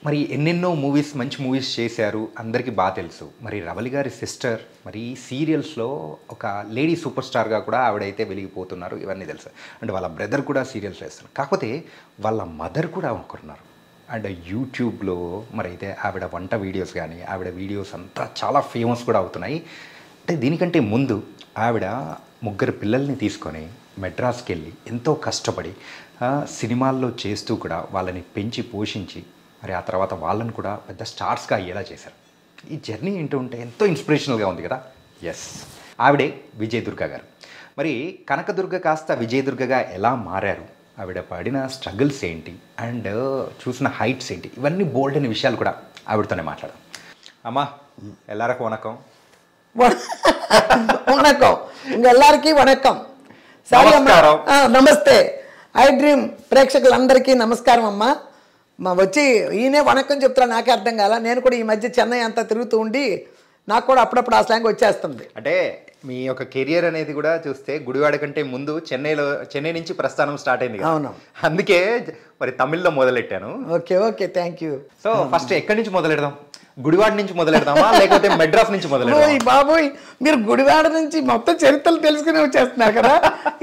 మరి ఎన్నెన్నో మూవీస్ మంచి మూవీస్ చేశారు, అందరికీ బాగా తెలుసు. మరి రవళి గారి సిస్టర్ మరి సీరియల్స్లో ఒక లేడీ సూపర్ స్టార్గా కూడా ఆవిడైతే వెలిగిపోతున్నారు, ఇవన్నీ తెలుసు. అంటే వాళ్ళ బ్రదర్ కూడా సీరియల్స్ చేస్తున్నారు. కాకపోతే వాళ్ళ మదర్ కూడా ఒకరున్నారు. అండ్ యూట్యూబ్లో మరి అయితే ఆవిడ వంట వీడియోస్ కానీ ఆవిడ వీడియోస్ అంతా చాలా ఫేమస్ కూడా అవుతున్నాయి. అంటే దీనికంటే ముందు ఆవిడ 3 పిల్లల్ని తీసుకొని మెడ్రాస్కి వెళ్ళి ఎంతో కష్టపడి సినిమాల్లో చేస్తూ కూడా వాళ్ళని పెంచి పోషించి మరి ఆ తర్వాత వాళ్ళని కూడా పెద్ద స్టార్స్గా అయ్యేలా చేశారు. ఈ జర్నీ ఏంటో ఉంటే ఎంతో ఇన్స్పిరేషనల్గా ఉంది కదా. ఎస్, ఆవిడే విజయదుర్గ గారు. మరి కనకదుర్గ కాస్త విజయదుర్గగా ఎలా మారారు, ఆవిడ పడిన స్ట్రగుల్స్ ఏంటి అండ్ చూసిన హైట్స్ ఏంటి, ఇవన్నీ బోల్డ్ అనే విషయాలు కూడా ఆవిడతోనే మాట్లాడాం. అమ్మా ఎల్లారకు వనకం. వనకం ఎల్లరికి వనకం. సారీ అమ్మా, నమస్తే. ఐ డ్రీమ్ ప్రేక్షకులందరికీ నమస్కారం అమ్మా. వచ్చి ఈయనే వనకం చెప్తున్నా, నాకే అర్థం కాల. నేను కూడా ఈ మధ్య చెన్నై అంతా తిరుగుతూ ఉండి నాకు కూడా అప్పుడప్పుడు ఆ స్లాంగ్ వచ్చేస్తుంది. అంటే మీ యొక్క కెరియర్ అనేది కూడా చూస్తే గుడివాడ కంటే ముందు చెన్నై నుంచి ప్రస్థానం స్టార్ట్ అయింది. అవును, అందుకే మరి తమిళ్లో మొదలెట్టాను. Okay okay, thank you. So first ఎక్కడి నుంచి మొదలెడదాం? గుడివాడ నుంచి మొదలెడదామా లేకపోతే మెడ్రాస్ నుంచి మొదలెడదాం? బాబోయ్, మీరు గుడివాడ నుంచి మొత్తం చరిత్రలు తెలుసుకుని వచ్చేస్తున్నారు కదా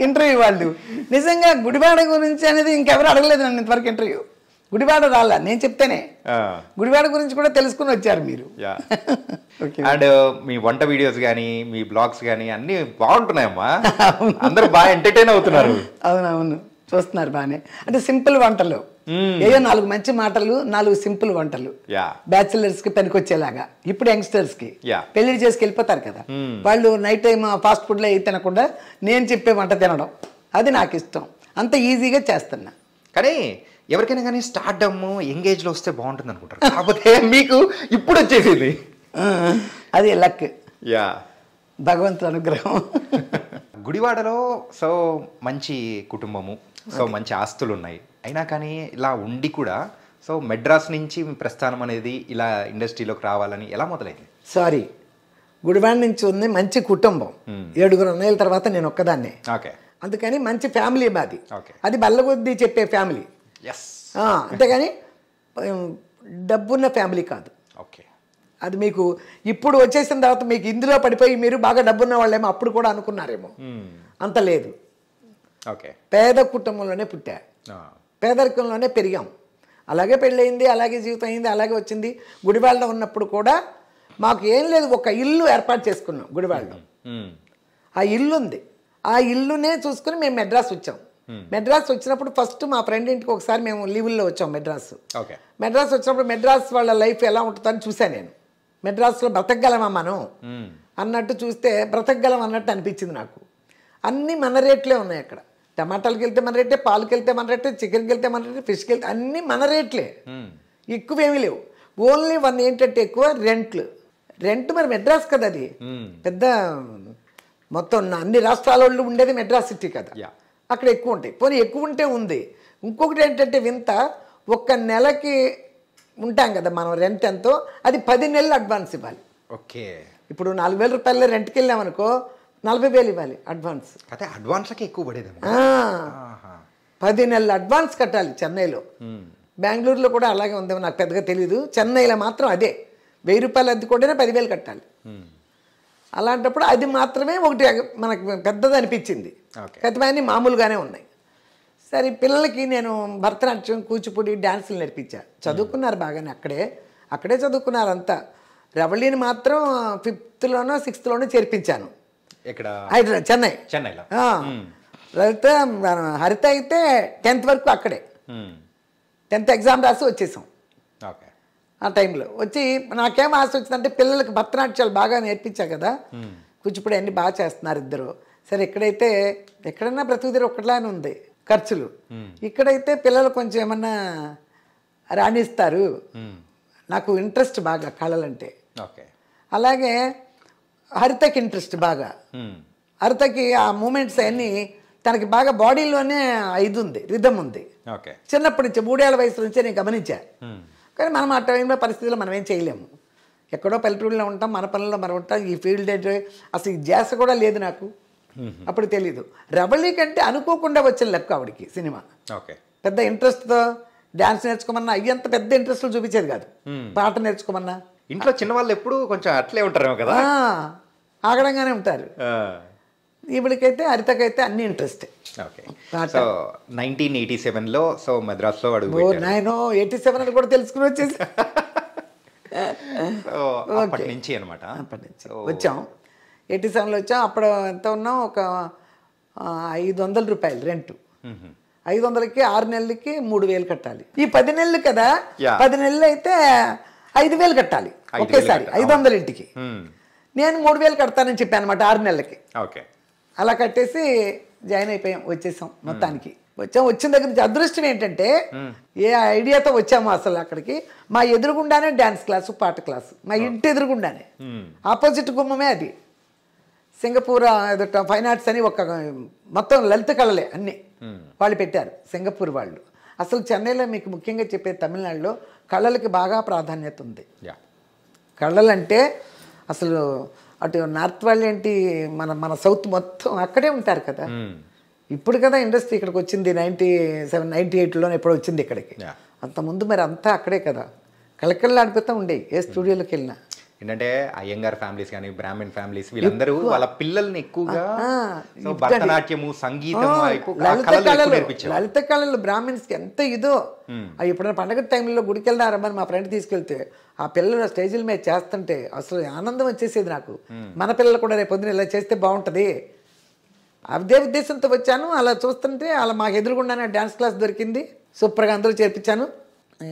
ఇంటర్వ్యూ వాళ్ళు. నిజంగా గుడివాడ గురించి అనేది ఇంకెవరు అడగలేదు నన్ను ఇంతవరకు ఇంటర్వ్యూ. గుడివాడ రాలా, నేను చెప్తేనే గుడివాడ గురించి కూడా తెలుసుకుని వచ్చారు మీరు. అండ్ మీ వంట వీడియోస్ కానీ మీ బ్లాగ్స్ కానీ అన్ని బాగుంటున్నాయమ్మా, అందరూ బాగా ఎంటర్టైన్ అవుతున్నారు. అవునవును, చూస్తున్నారు బాగానే. అంటే సింపుల్ వంటలు, ఏదో 4 మంచి మాటలు, 4 సింపుల్ వంటలు, బ్యాచిలర్స్ కి పనికొచ్చేలాగా. ఇప్పుడు యంగ్స్టర్స్ కి పెళ్లి చేసుకు వెళ్ళిపోతారు కదా, వాళ్ళు నైట్ టైం ఫాస్ట్ ఫుడ్లో ఏ తినకుండా నేను చెప్పే వంట తినడం, అది నాకు ఇష్టం. అంత ఈజీగా చేస్తున్నా. కానీ ఎవరికైనా కానీ స్టార్డమ్ ఎంగేజ్లో వస్తే బాగుంటుంది అనుకుంటారు, కాకపోతే మీకు ఇప్పుడు వచ్చేసింది. అది లక్, యా, భగవంతుడి అనుగ్రహం. గుడివాడలో సో మంచి కుటుంబము, సో మంచి ఆస్తులు ఉన్నాయి, అయినా కానీ ఇలా ఉండి కూడా సో మెడ్రాస్ నుంచి ప్రస్థానం అనేది ఇలా ఇండస్ట్రీలోకి రావాలని ఎలా మొదలైంది? సారీ, గుడివాడ నుంచి ఉంది మంచి కుటుంబం. 7 అన్నయ్యల తర్వాత నేను ఒక్కదాన్నే. ఓకే, అందుకని మంచి ఫ్యామిలీ మాది. అది బల్లగొద్ది చెప్పే ఫ్యామిలీ, అంతేగాని డబ్బున్న ఫ్యామిలీ కాదు. ఓకే, అది మీకు ఇప్పుడు వచ్చేసిన తర్వాత మీకు ఇందులో పడిపోయి మీరు బాగా డబ్బున్న వాళ్ళేమో అప్పుడు కూడా అనుకున్నారేమో, అంత లేదు. ఓకే, పేద కుటుంబంలోనే పుట్టా, పేదరికంలోనే పెరిగాం. అలాగే పెళ్ళయింది, అలాగే జీవితం అయింది, అలాగే వచ్చింది. గుడివాడలో ఉన్నప్పుడు కూడా మాకు ఏం లేదు, ఒక ఇల్లు ఏర్పాటు చేసుకున్నాం గుడివాడలో. ఆ ఇల్లు ఉంది, ఆ ఇల్లునే చూసుకుని మేము మెడ్రాస్ వచ్చాం. మెడ్రాస్ వచ్చినప్పుడు ఫస్ట్ మా ఫ్రెండ్ ఇంటికి ఒకసారి మేము లీవుల్లో వచ్చాం మెడ్రాస్. మెడ్రాస్ వచ్చినప్పుడు మెడ్రాస్ వాళ్ళ లైఫ్ ఎలా ఉంటుందని చూసాను నేను. మెడ్రాస్లో బ్రతకగలమా మనం అన్నట్టు చూస్తే బ్రతకగలం అన్నట్టు అనిపించింది నాకు. అన్నీ మన రేట్లే ఉన్నాయి అక్కడ. టమాటాలకు వెళ్తే మన రేటే, పాలకి వెళ్తే మన రేటే, చికెన్కి వెళ్తే మన రేటే, ఫిష్కి వెళ్తే అన్నీ మన రేట్లే, ఎక్కువేమీ లేవు. ఓన్లీ ఏంటంటే ఎక్కువ రెంట్ మరి మెడ్రాస్ కదా, అది పెద్ద మొత్తం అన్ని రాష్ట్రాల వాళ్ళు ఉండేది మెడ్రాస్ సిటీ కదా, అక్కడ ఎక్కువ ఉంటాయి. పోనీ ఎక్కువ ఉంటే ఉంది. ఇంకొకటి ఏంటంటే వింత, 1 నెలకి ఉంటాం కదా మనం, రెంట్ ఎంతో అది 10 నెలలు అడ్వాన్స్ ఇవ్వాలి. ఓకే, ఇప్పుడు 4,000 రూపాయలు రెంట్కి వెళ్ళామనుకో 40,000 ఇవ్వాలి అడ్వాన్స్. అదే అడ్వాన్స్కి ఎక్కువ పడేది. 10 నెలలు అడ్వాన్స్ కట్టాలి చెన్నైలో. బెంగళూరులో కూడా అలాగే ఉందేమో నాకు పెద్దగా తెలీదు. చెన్నైలో మాత్రం అదే 1000 రూపాయలు అద్దె కూడా 10,000 కట్టాలి. అలాంటప్పుడు అది మాత్రమే ఒకటి మనకు పెద్దది అనిపించింది. కతిమన్నీ మామూలుగానే ఉన్నాయి. సరే, పిల్లలకి నేను భరతనాట్యం, కూచిపూడి, డ్యాన్సులు నేర్పించా. చదువుకున్నారు బాగానే, అక్కడే చదువుకున్నారు అంతా. రవళిని మాత్రం 5th లోనో 6th లోనో చేర్పించాను ఇక్కడ హైదరాబాద్, చెన్నైలో. హరిత అయితే 10th వరకు అక్కడే, 10th ఎగ్జామ్ రాసి వచ్చేసాం. ఆ టైంలో వచ్చి నాకేం ఆశ వచ్చిందంటే పిల్లలకి భరతనాట్యాలు బాగా నేర్పించా కదా, కూచిపూడి అన్నీ బాగా చేస్తున్నారు ఇద్దరు. సరే, ఎక్కడైనా బ్రతుకుదిరి ఒక్కట్లానే ఉంది ఖర్చులు. ఇక్కడైతే పిల్లలు కొంచెం ఏమన్నా రాణిస్తారు. నాకు ఇంట్రెస్ట్ బాగా కళలంటే. అలాగే హరితకి ఇంట్రెస్ట్ బాగా. హరితకి ఆ మూమెంట్స్ అన్నీ తనకి బాగా బాడీలోనే ఇది ఉంది, రిథమ్ ఉంది. చిన్నప్పటి నుంచి 3 ఏళ్ల వయసు నుంచే నేను గమనించా. కానీ మనం ఆ టైంలో పరిస్థితుల్లో మనం ఏం చేయలేము. ఎక్కడో పల్లెటూరులో ఉంటాం, మన పనుల్లో మనం ఉంటాం. ఈ ఫీల్డ్ అంటే అసలు ఈ ధ్యాస కూడా లేదు నాకు, అప్పుడు తెలీదు. రవళి కంటే అనుకోకుండా వచ్చిన లెక్క ఆవిడికి సినిమా. పెద్ద ఇంట్రెస్ట్తో డ్యాన్స్ నేర్చుకోమన్నా అయ్యంత పెద్ద ఇంట్రెస్ట్లు చూపించేది కాదు. పాట నేర్చుకోమన్నా ఇంట్లో చిన్నవాళ్ళు ఎప్పుడు కొంచెం అట్లే ఉంటారేమో కదా, ఆగడంగానే ఉంటారు. ఈవిడికైతే హరితకైతే అన్ని ఇంట్రెస్టే. ఓకే. సో 1987లో సో మద్రాసులో అడుగు నేను 87 అని కూడా తెలుసుకుని వచ్చేసి అప్పటి నుంచి అనమాట. అప్పటి నుంచి వచ్చాం. 87లో వచ్చాం. అప్పుడు ఎంత ఉన్నాం, ఒక 500 రూపాయలు రెంట్. 500కి 6 నెలలకి 3000 కట్టాలి. ఈ 10 నెలలు కదా, 10 నెలలు అయితే 5000 కట్టాలి ఒకేసారి 500 ఇంటికి. నేను 3000 కడతానని చెప్పాను అనమాట 6 నెలలకి. ఓకే. అలా కట్టేసి జాయిన్ అయిపోయాం, వచ్చేసాం మొత్తానికి. వచ్చిన దగ్గర నుంచి అదృష్టం ఏంటంటే ఏ ఐడియాతో వచ్చామో అసలు అక్కడికి, మా ఎదురుగుండానే డ్యాన్స్ క్లాసు, పాట క్లాసు, మా ఇంటి ఎదురుగుండానే, ఆపోజిట్ గుమ్మమే అది. సింగపూర్ ఎదుట ఫైన్ ఆర్ట్స్ అని ఒక మొత్తం లలిత కళలే అన్నీ వాళ్ళు పెట్టారు, సింగపూర్ వాళ్ళు. అసలు చెన్నైలో మీకు ముఖ్యంగా చెప్పే తమిళనాడులో కళలకి బాగా ప్రాధాన్యత ఉంది. కళలంటే అసలు అటు నార్త్ వాళ్ళు ఏంటి, మన సౌత్ మొత్తం అక్కడే ఉంటారు కదా. ఇప్పుడు కదా ఇండస్ట్రీ ఇక్కడికి వచ్చింది, 97, 98లోనే ఎప్పుడో వచ్చింది ఇక్కడికి. అంతకుముందు మరి అంతా అక్కడే కదా, కళకళలు ఆడిపోతూ ఉండేవి ఏ స్టూడియోలోకి వెళ్ళినా. ఏంటంటే అయ్యంగార్ ఫ్యామిలీస్ కానీ బ్రాహ్మణ్ ఫ్యామిలీస్ వీళ్ళందరూ వాళ్ళ పిల్లల్ని ఎక్కువగా భరతనాట్యము, సంగీతం, లలిత కళలు బ్రాహ్మణ్స్కి ఎంత ఇదో. ఎప్పుడైనా పండగ టైంలో గుడికి వెళ్దారమ్మని మా ఫ్రెండ్ తీసుకెళ్తే ఆ పిల్లలు స్టేజీల మీద చేస్తుంటే అసలు ఆనందం వచ్చేసేది నాకు. మన పిల్లలు కూడా రేపు పొద్దున ఇలా చేస్తే బాగుంటుంది అదే ఉద్దేశంతో వచ్చాను. అలా చూస్తుంటే అలా మాకు ఎదురుగుండానే డ్యాన్స్ క్లాస్ దొరికింది, సూపర్గా అందరూ చేర్పించాను.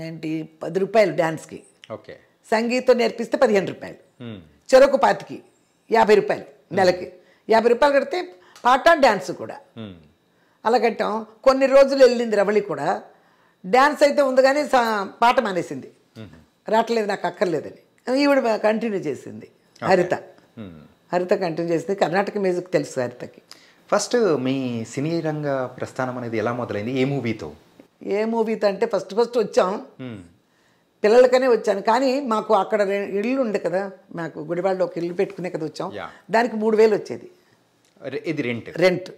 ఏంటి 10 రూపాయలు డ్యాన్స్కి, ఓకే, సంగీతం నేర్పిస్తే 15 రూపాయలు, చెరకు పాతికి 50 రూపాయలు నెలకి. 50 రూపాయలు కడితే పాట డ్యాన్స్ కూడా అలా కట్టాం. కొన్ని రోజులు వెళ్ళింది రవళి కూడా, డ్యాన్స్ అయితే ఉంది కానీ పాట మానేసింది, రావట్లేదు నాకు అక్కర్లేదని. ఈవిడ కంటిన్యూ చేసింది. హరిత కంటిన్యూ చేసింది. కర్ణాటక మ్యూజిక్ తెలుసు హరితకి. ఫస్ట్ మీ సినీ రంగ ప్రస్థానం అనేది ఎలా మొదలైంది, ఏ మూవీతో? ఏ మూవీతో అంటే ఫస్ట్ వచ్చాం, పిల్లలకనే వచ్చాను. కానీ మాకు అక్కడ ఇల్లు ఉండే కదా, మాకు గుడివాడలో ఒక ఇల్లు పెట్టుకునే కదా వచ్చాం. దానికి 3000 వచ్చేది, ఇది రెంట్.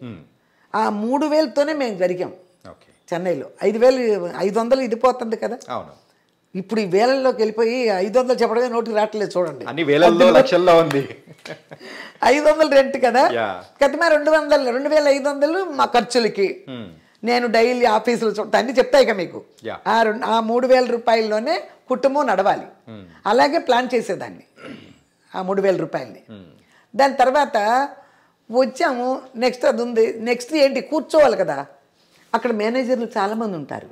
ఆ 3000తోనే మేము జరిగాం చెన్నైలో. 500 ఇది పోతుంది కదా. అవును. ఇప్పుడు ఈ వేలల్లోకి వెళ్ళిపోయి 500 చెప్పడమే నోటికి రావట్లేదు చూడండి, అన్ని వేలల్లో లక్షల్లో ఉంది. 500 రెంట్ కదా, కతిమా 2500 మా ఖర్చులకి. నేను డైలీ ఆఫీసులు చూడతా అన్ని చెప్తాయి ఇక మీకు. ఆ 3000 రూపాయల్లోనే కుటుంబం నడవాలి. అలాగే ప్లాన్ చేసేదాన్ని ఆ 3000 రూపాయలని. దాని తర్వాత వచ్చాము, నెక్స్ట్ అది ఉంది. నెక్స్ట్ ఏంటి, కూర్చోవాలి కదా. అక్కడ మేనేజర్లు చాలామంది ఉంటారు,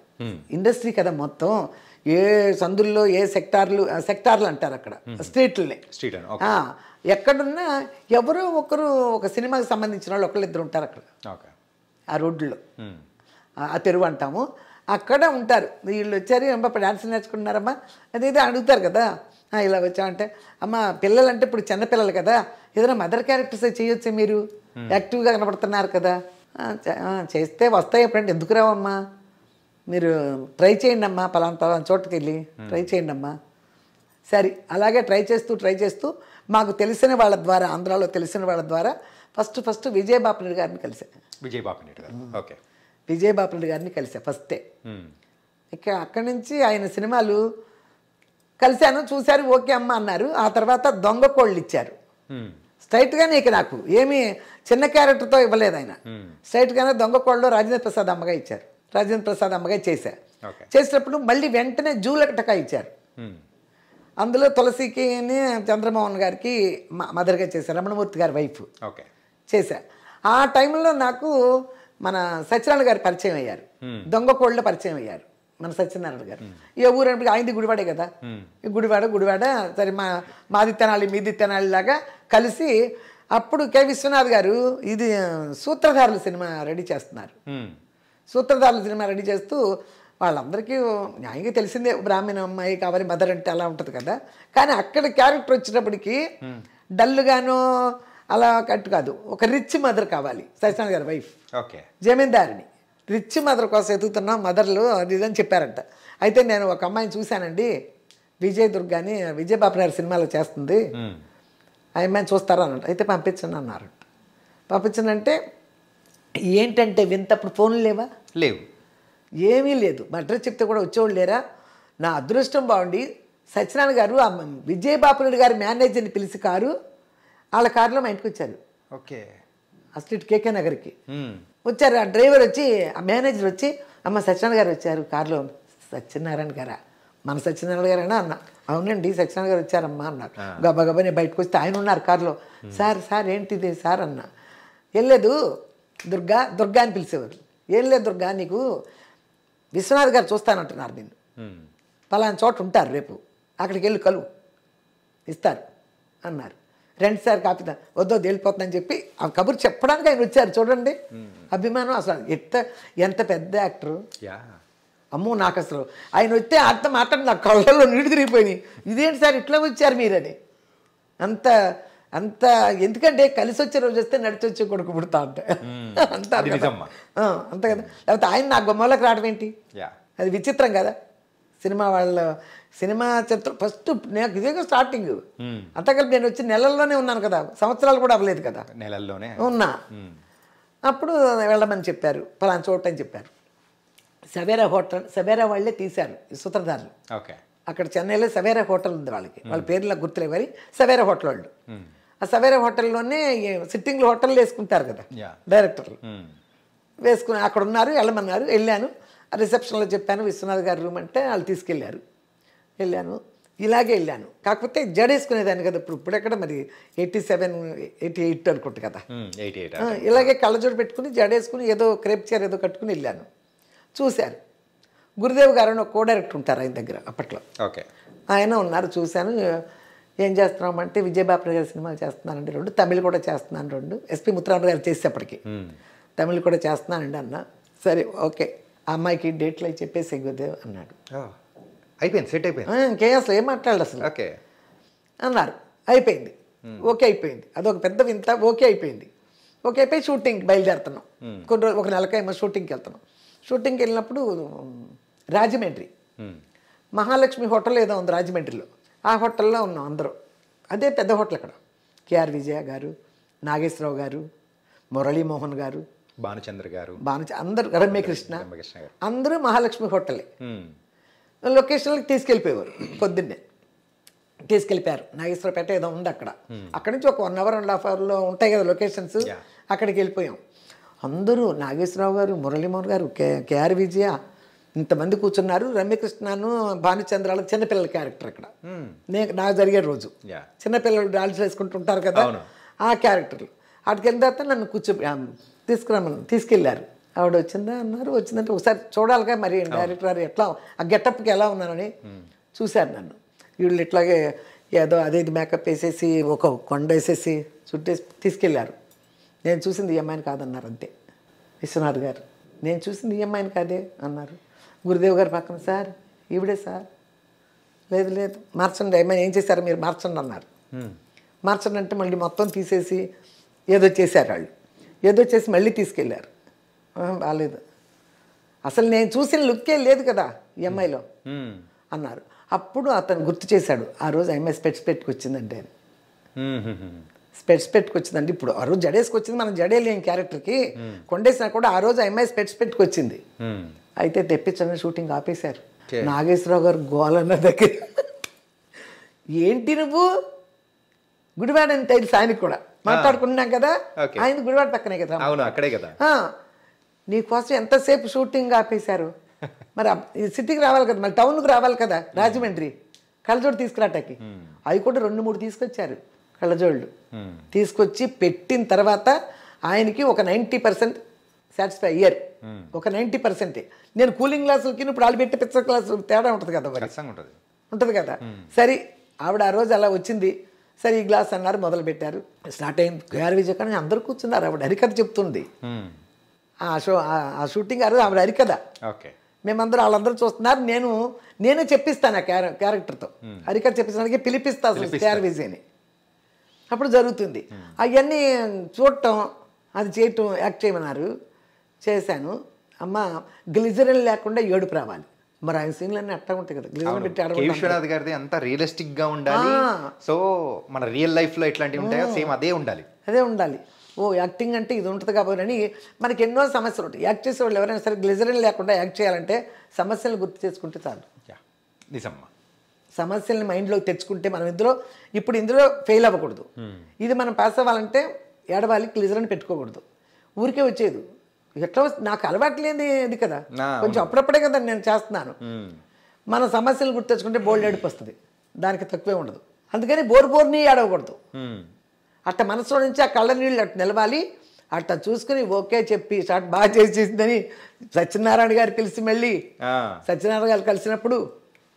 ఇండస్ట్రీ కదా మొత్తం. ఏ సందుల్లో ఏ సెక్టార్లు అంటారు అక్కడ, స్ట్రీట్లని. ఎక్కడున్నా ఎవరో ఒకరు ఒక సినిమాకి సంబంధించిన వాళ్ళు ఒకళ్ళిద్దరు ఉంటారు అక్కడ, ఆ రోడ్లో, ఆ తెరువు అంటాము, అక్కడ ఉంటారు. వీళ్ళు వచ్చారు, అమ్మ డాన్స్ నేర్చుకుంటున్నారమ్మా అదేదో అడుగుతారు కదా. ఇలా వచ్చామంటే, అమ్మ పిల్లలంటే ఇప్పుడు చిన్నపిల్లలు కదా, ఏదైనా మదర్ క్యారెక్టర్స్ చేయొచ్చే, మీరు యాక్టివ్గా కనపడుతున్నారు కదా. చేస్తే వస్తాయి, ఎప్పుడంటే ఎందుకు రావమ్మా, మీరు ట్రై చేయండి అమ్మా, పలానా చోటుకి వెళ్ళి ట్రై చేయండి అమ్మా. సరే అలాగే ట్రై చేస్తూ మాకు తెలిసిన వాళ్ళ ద్వారా, ఆంధ్రాలో తెలిసిన వాళ్ళ ద్వారా ఫస్ట్ విజయ్ బాపిరెడ్డి గారిని కలిసాను. విజయ్ బాపిరెడ్డి గారిని కలిసా ఫస్టే. ఇక అక్కడి నుంచి ఆయన సినిమాలు కలిశాను, చూశారు, ఓకే అమ్మ అన్నారు. ఆ తర్వాత దొంగ కోళ్ళు ఇచ్చారు స్ట్రైట్గానే. ఇక నాకు ఏమీ చిన్న క్యారెక్టర్తో ఇవ్వలేదు ఆయన, స్ట్రైట్గానే దొంగ కోళ్ళలో రాజేంద్ర ప్రసాద్ అమ్మగా ఇచ్చారు. రాజేంద్ర ప్రసాద్ అమ్మగా చేసినప్పుడు మళ్ళీ వెంటనే జూలకటక ఇచ్చారు. అందులో తులసికి చంద్రమోహన్ గారికి మదర్గా చేశారు, రమణమూర్తి గారి వైఫ్ చేశా. ఆ టైంలో నాకు మన సత్యనారాయణ గారు పరిచయం అయ్యారు, దొంగ కోళ్ళ పరిచయం అయ్యారు మన సత్యనారాయణ గారు. ఏ ఊరంటే ఆయనది గుడివాడే కదా, ఈ గుడివాడ సరే మాది తెనాలి మీది తెనాలి లాగా కలిసి. అప్పుడు కె విశ్వనాథ్ గారు ఇది సూత్రధారుల సినిమా రెడీ చేస్తున్నారు. సూత్రధారుల సినిమా రెడీ చేస్తూ వాళ్ళందరికీ న్యాయంగా తెలిసిందే, బ్రాహ్మణ అమ్మాయి కావాలి మదర్ అంటే అలా ఉంటుంది కదా. కానీ అక్కడ క్యారెక్టర్ వచ్చినప్పటికీ డల్గానో అలా కట్టు కాదు, ఒక రిచ్ మదర్ కావాలి. సత్యనారాయణ గారి వైఫ్ జమీందారిని, రిచ్ మదర్ కోసం ఎదుగుతున్నాం, మదర్లు అది ఇదని చెప్పారంట. అయితే నేను ఒక అమ్మాయిని చూశానండి, విజయ్ దుర్గాని, విజయ్ బాపిరెడ్డి సినిమాలో చేస్తుంది, ఆ అమ్మాయిని చూస్తారా అన్నట్టు. అయితే పంపించండి అన్నారంట. పంపించనంటే ఏంటంటే వింతప్పుడు ఫోన్లు లేవు. ఏమీ లేదు. మా అడ్రస్ చెప్తే కూడా వచ్చేవాళ్ళు లేరా. నా అదృష్టం బాగుండి సత్యనారాయణ గారు ఆ విజయబాపురెడ్డి గారి మేనేజర్ని పిలిచి వాళ్ళ కారులో మా ఇంటికి వచ్చారు. ఓకే. అసలు ఇటు కేకే నగర్కి వచ్చారు. ఆ డ్రైవర్ వచ్చి, ఆ మేనేజర్ వచ్చి, అమ్మ సత్యనారాయణ గారు వచ్చారు కారులో. సత్యనారాయణ గారా? మన సత్యనారాయణ గారేనా అన్న. అవునండి సత్యనారాయణ గారు వచ్చారమ్మా అన్నారు. గబా గబా నేను బయటకు వస్తే ఆయన ఉన్నారు కారులో. సార్ ఏంటిది సార్ అన్న. ఏం లేదు దుర్గా అని పిలిచేవారు. ఏం లేదు దుర్గా, నీకు విశ్వనాథ్ గారు చూస్తానంటున్నారు, నిన్ను పలానా చోట ఉంటారు, రేపు అక్కడికి వెళ్ళి కలువు, ఇస్తారు అన్నారు. రెండు సార్ కాపీ వద్దో వెళ్ళిపోతుందని చెప్పి ఆ కబురు చెప్పడానికి ఆయన వచ్చారు. చూడండి అభిమానం అసలు ఎంత పెద్ద యాక్టరు. అమ్మో నాకు అసలు ఆయన వస్తే అర్థం మాట్లాడి నా కళ్ళల్లో నీళ్ళు తిరిగిపోయినాయి. ఇదేంటి సార్ ఇట్లా వచ్చారు మీరని. అంత ఎందుకంటే కలిసి వచ్చే రోజు వస్తే నడిచి వచ్చే కొడుకు పుడతా అంటే అంటారు కదా. అంతే కదా. లేకపోతే ఆయన నా గుమ్మలోకి రావడం ఏంటి, అది విచిత్రం కదా. సినిమా చిత్రం ఫస్ట్ నాకు ఇదే స్టార్టింగ్. అంతకల్పి నేను వచ్చి నెలల్లోనే ఉన్నాను కదా, సంవత్సరాలు కూడా అవ్వలేదు కదా, నెలల్లోనే ఉన్నా. అప్పుడు వెళ్ళమని చెప్పారు, పలానా చోట అని చెప్పారు. సవేరా వాళ్ళే తీశారు ఈ సూత్రధారులు. అక్కడ చెన్నైలో సవేరా హోటల్ ఉంది వాళ్ళకి, వాళ్ళ పేర్లకు గుర్తులేవు కానీ సవేరా హోటల్ వాళ్ళు. ఆ సవేరా హోటల్లోనే సిట్టింగ్లు హోటల్ వేసుకుంటారు కదా డైరెక్టర్లు, వేసుకుని అక్కడ ఉన్నారు. వెళ్ళమన్నారు, వెళ్ళాను. రిసెప్షన్లో చెప్పాను విశ్వనాథ్ గారి రూమ్ అంటే వాళ్ళు తీసుకెళ్ళారు. వెళ్ళాను, ఇలాగే వెళ్ళాను. కాకపోతే జడేసుకునేదాన్ని కదా. ఇప్పుడు ఎక్కడ మరి 87, 88 అనుకుంటు కదా. ఇలాగే కళ్ళజోడు పెట్టుకుని జడేసుకుని ఏదో క్రేప్ చైర్ ఏదో కట్టుకుని వెళ్ళాను. చూశారు. గురుదేవ్ గారు అని ఒక కో డైరెక్టర్ ఉంటారు ఆయన దగ్గర అప్పట్లో. ఆయన ఉన్నారు, చూశాను. ఏం చేస్తున్నామంటే విజయబాపురెడ్డి గారి సినిమాలు చేస్తున్నానండి 2, తమిళ్ కూడా చేస్తున్నాను 2. ఎస్పి ముత్తురామరావు గారు చేసేప్పటికి తమిళ్ కూడా చేస్తున్నానండి అన్న. సరే ఓకే, ఆ అమ్మాయికి డేట్లు అవి చెప్పేసి గురుదేవ్ అన్నాడు. అయిపోయింది, సెట్ అయిపోయింది, ఇంకే అసలు ఏం మాట్లాడాలి అసలు అన్నారు. అయిపోయింది, ఓకే అయిపోయింది. అదొక పెద్ద వింత. ఓకే అయిపోయింది. ఓకే అయిపోయి షూటింగ్కి బయలుదేరుతున్నాం. కొన్ని రోజులు ఒక నెలకేమో షూటింగ్కి వెళ్తున్నాం. షూటింగ్కి వెళ్ళినప్పుడు రాజమండ్రి మహాలక్ష్మి హోటల్ ఏదో ఉంది రాజమండ్రిలో, ఆ హోటల్లో ఉన్నాం అందరూ. అదే పెద్ద హోటల్ అక్కడ. కేఆర్ విజయ గారు, నాగేశ్వరరావు గారు, మురళీమోహన్ గారు, భానుచంద్ర గారు, అందరూ, రమ్యకృష్ణ, అందరూ మహాలక్ష్మి హోటలే. లొకేషన్లకి తీసుకెళ్ళిపోయేవారు. పొద్దున్నే తీసుకెళ్ళిపోయారు. నాగేశ్వరపేట ఏదో ఉంది అక్కడ. అక్కడి నుంచి ఒక 1 అవర్ 1.5 అవర్లో ఉంటాయి కదా లొకేషన్స్. అక్కడికి వెళ్ళిపోయాం. అందరూ నాగేశ్వరరావు గారు, మురళీమోహన్ గారు, కేఆర్ విజయ, ఇంతమంది కూర్చున్నారు. రమ్యకృష్ణను, భానుచంద్రాలు చిన్నపిల్లల క్యారెక్టర్ అక్కడ నాకు జరిగే రోజు. చిన్నపిల్లలు డాన్స్ వేసుకుంటుంటారు కదా, ఆ క్యారెక్టర్లు. అక్కడికి వెళ్ళిన తర్వాత నన్ను తీసుకెళ్ళారు. ఆవిడ వచ్చిందా అన్నారు. వచ్చిందంటే ఒకసారి చూడాలిగా మరి డైరెక్టర్ గారు ఎట్లా ఆ గెటప్కి ఎలా ఉన్నానని చూశారు నన్ను. వీళ్ళు ఇట్లాగే ఏదో అదే మేకప్ వేసేసి ఒక కొండ వేసేసి చుట్టేసి తీసుకెళ్ళారు. నేను చూసింది ఈ అమ్మాయిని కాదన్నారు అంతే. విశ్వనాథ్ గారు నేను చూసింది ఈ అమ్మాయిని కాదే అన్నారు. గురుదేవ్ గారు పక్కన సార్ ఈవిడే సార్. లేదు మార్చండి, అమ్మాయి ఏం చేశారు మీరు మార్చండి అన్నారు. మార్చండి అంటే మళ్ళీ మొత్తం తీసేసి ఏదో చేశారు వాళ్ళు. ఏదో చేసి మళ్ళీ తీసుకెళ్ళారు. బాగాలేదు, అసలు నేను చూసిన లుక్కే లేదు కదా ఈ అమ్మాయిలో అన్నారు. అప్పుడు అతను గుర్తు చేశాడు, ఆ రోజు అమ్మాయి స్పెట్స్ పెట్టుకొచ్చిందంటే. స్పెట్స్ పెట్టుకొచ్చిందండి. ఇప్పుడు ఆ రోజు జడేసుకొచ్చింది, మనం జడేలేని క్యారెక్టర్కి కొండేసినా కూడా ఆ రోజు అమ్మాయి స్పెట్స్ పెట్టుకొచ్చింది. అయితే తెప్పించని షూటింగ్ ఆపేశారు. నాగేశ్వరరావు గారు గోలన్న దగ్గర ఏంటి నువ్వు గుడివాడ అని తెలుసు ఆయనకు కూడా, మాట్లాడుకున్నాం కదా, ఆయన గుడివాడ పక్కనే కదా, అక్కడే కదా. నీకోసం ఎంతసేపు షూటింగ్ ఆపేశారు. మరి సిటీకి రావాలి కదా, మరి టౌన్కి రావాలి కదా, రాజమండ్రి కళ్ళజోడు తీసుకురాటానికి. అవి కూడా 2-3 తీసుకొచ్చారు కళ్ళజోళ్ళు. తీసుకొచ్చి పెట్టిన తర్వాత ఆయనకి ఒక 90% సాటిస్ఫై అయ్యారు. ఒక 90%. నేను కూలింగ్ గ్లాసులకి ఇప్పుడు వాళ్ళు పెట్టి పిచ్చ గ్లాసులు తేడా ఉంటుంది కదా, మరి ఉంటుంది కదా. సరే ఆవిడ ఆ రోజు అలా వచ్చింది. సరే ఈ గ్లాస్ అన్నారు, మొదలు పెట్టారు. స్టార్ట్ అయింది. కేఆర్ విజయ కానీ అందరూ కూర్చున్నారు. ఆవిడ హరికథ చెప్తుంది. ఆ షూటింగ్ ఆ రోజు ఆవిడ హరికథ. మేమందరూ వాళ్ళందరూ చూస్తున్నారు. నేనే చెప్పిస్తాను ఆ క్యారెక్టర్తో. హరికథ చెప్పిస్తానికి పిలిపిస్తాను కేఆర్ విజయని. అప్పుడు జరుగుతుంది. అవన్నీ చూడటం, అది చేయటం, యాక్ట్ చేయమన్నారు. చేశాను. అమ్మ గ్లిజరిన్ లేకుండా ఏడుపు రావాలి. మరి ఆయన సీన్లన్నీ అట్టా ఉంటాయి కదా, గ్లిజరిన్ పెట్టి విశ్వనాథ్ గారిది అంతా రియలిస్టిక్ గా ఉండాలి. సో మన రియల్ లైఫ్ లో ఎట్లాంటివి ఉంటాయో సేమ్ అదే ఉండాలి. ఓ యాక్టింగ్ అంటే ఇది ఉంటుంది కాబట్టి అని మనకి ఎన్నో సమస్యలు ఉంటాయి. యాక్ట్ చేసేవాళ్ళు ఎవరైనా సరే గ్లిజరిన్ లేకుండా యాక్ట్ చేయాలంటే సమస్యలను గుర్తు చేసుకుంటే చాలు. నిజమ్మా. సమస్యల్ని మైండ్లోకి తెచ్చుకుంటే మనం ఇందులో ఫెయిల్ అవ్వకూడదు. ఇది మనం పాస్ అవ్వాలంటే ఏడవాలి, గ్లిజరిన్ పెట్టుకోకూడదు. ఊరికే వచ్చేది ఎట్లా నాకు అలవాట్లేని ఇది కదా, కొంచెం అప్పుడప్పుడే కదా నేను చేస్తున్నాను. మన సమస్యలు గుర్తు తెచ్చుకుంటే బోల్డ్ ఏడుపు వస్తుంది, దానికి తక్కువే ఉండదు. అందుకని బోర్ని ఏడవకూడదు. అట్ట మనసులో నుంచి ఆ కళ్ళ నీళ్ళు అట్టు నిలవాలి. అట్లా చూసుకుని ఓకే చెప్పి స్టార్ట్ బాగా చేసేసిందని సత్యనారాయణ గారు కలిసి మళ్ళీ సత్యనారాయణ గారు కలిసినప్పుడు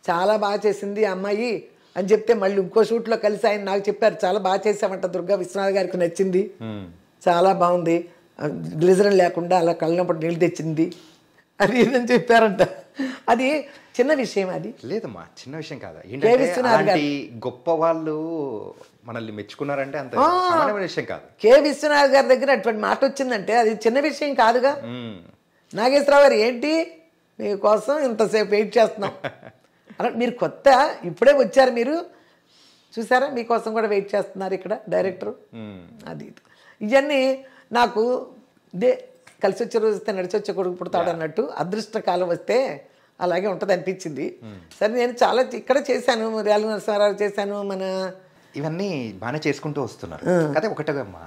చాలా బాగా చేసింది ఆ అమ్మాయి అని చెప్తే మళ్ళీ ఇంకో షూట్లో కలిసి ఆయన నాకు చెప్పారు, చాలా బాగా చేసామంట, దుర్గా విశ్వనాథ్ గారికి నచ్చింది, చాలా బాగుంది, గ్లిజరిన్ లేకుండా అలా కళ్ళనప్పుడు నీళ్ళు తెచ్చింది అది ఇదని చెప్పారంట. అది చిన్న విషయం, అది లేదమ్మా చిన్న విషయం కాదు. ఏంటంటే గొప్ప వాళ్ళు మనల్ని మెచ్చుకున్నారంటే అంత సామాన్యమైన విషయం కాదు. కె విశ్వనాథ్ గారి దగ్గర అటువంటి మాట వచ్చిందంటే అది చిన్న విషయం కాదుగా. నాగేశ్వరరావు గారు ఏంటి మీకోసం ఇంతసేపు వెయిట్ చేస్తున్నాం అలా, మీరు కొత్త ఇప్పుడే వచ్చారు, మీరు చూసారా మీకోసం కూడా వెయిట్ చేస్తున్నారు ఇక్కడ డైరెక్టరు. అది ఇవన్నీ నాకు కలిసి వచ్చే రోజు వస్తే నడిచి వచ్చే కొడుకు పుడతాడు అన్నట్టు అదృష్ట కాలం వస్తే అలాగే ఉంటుంది అనిపించింది. సరే నేను చాలా ఇక్కడ చేశాను, రేల నరసింహారావు చేశాను, మన ఇవన్నీ బాగానే చేసుకుంటూ వస్తున్నారు. అదే ఒకటేమ్మా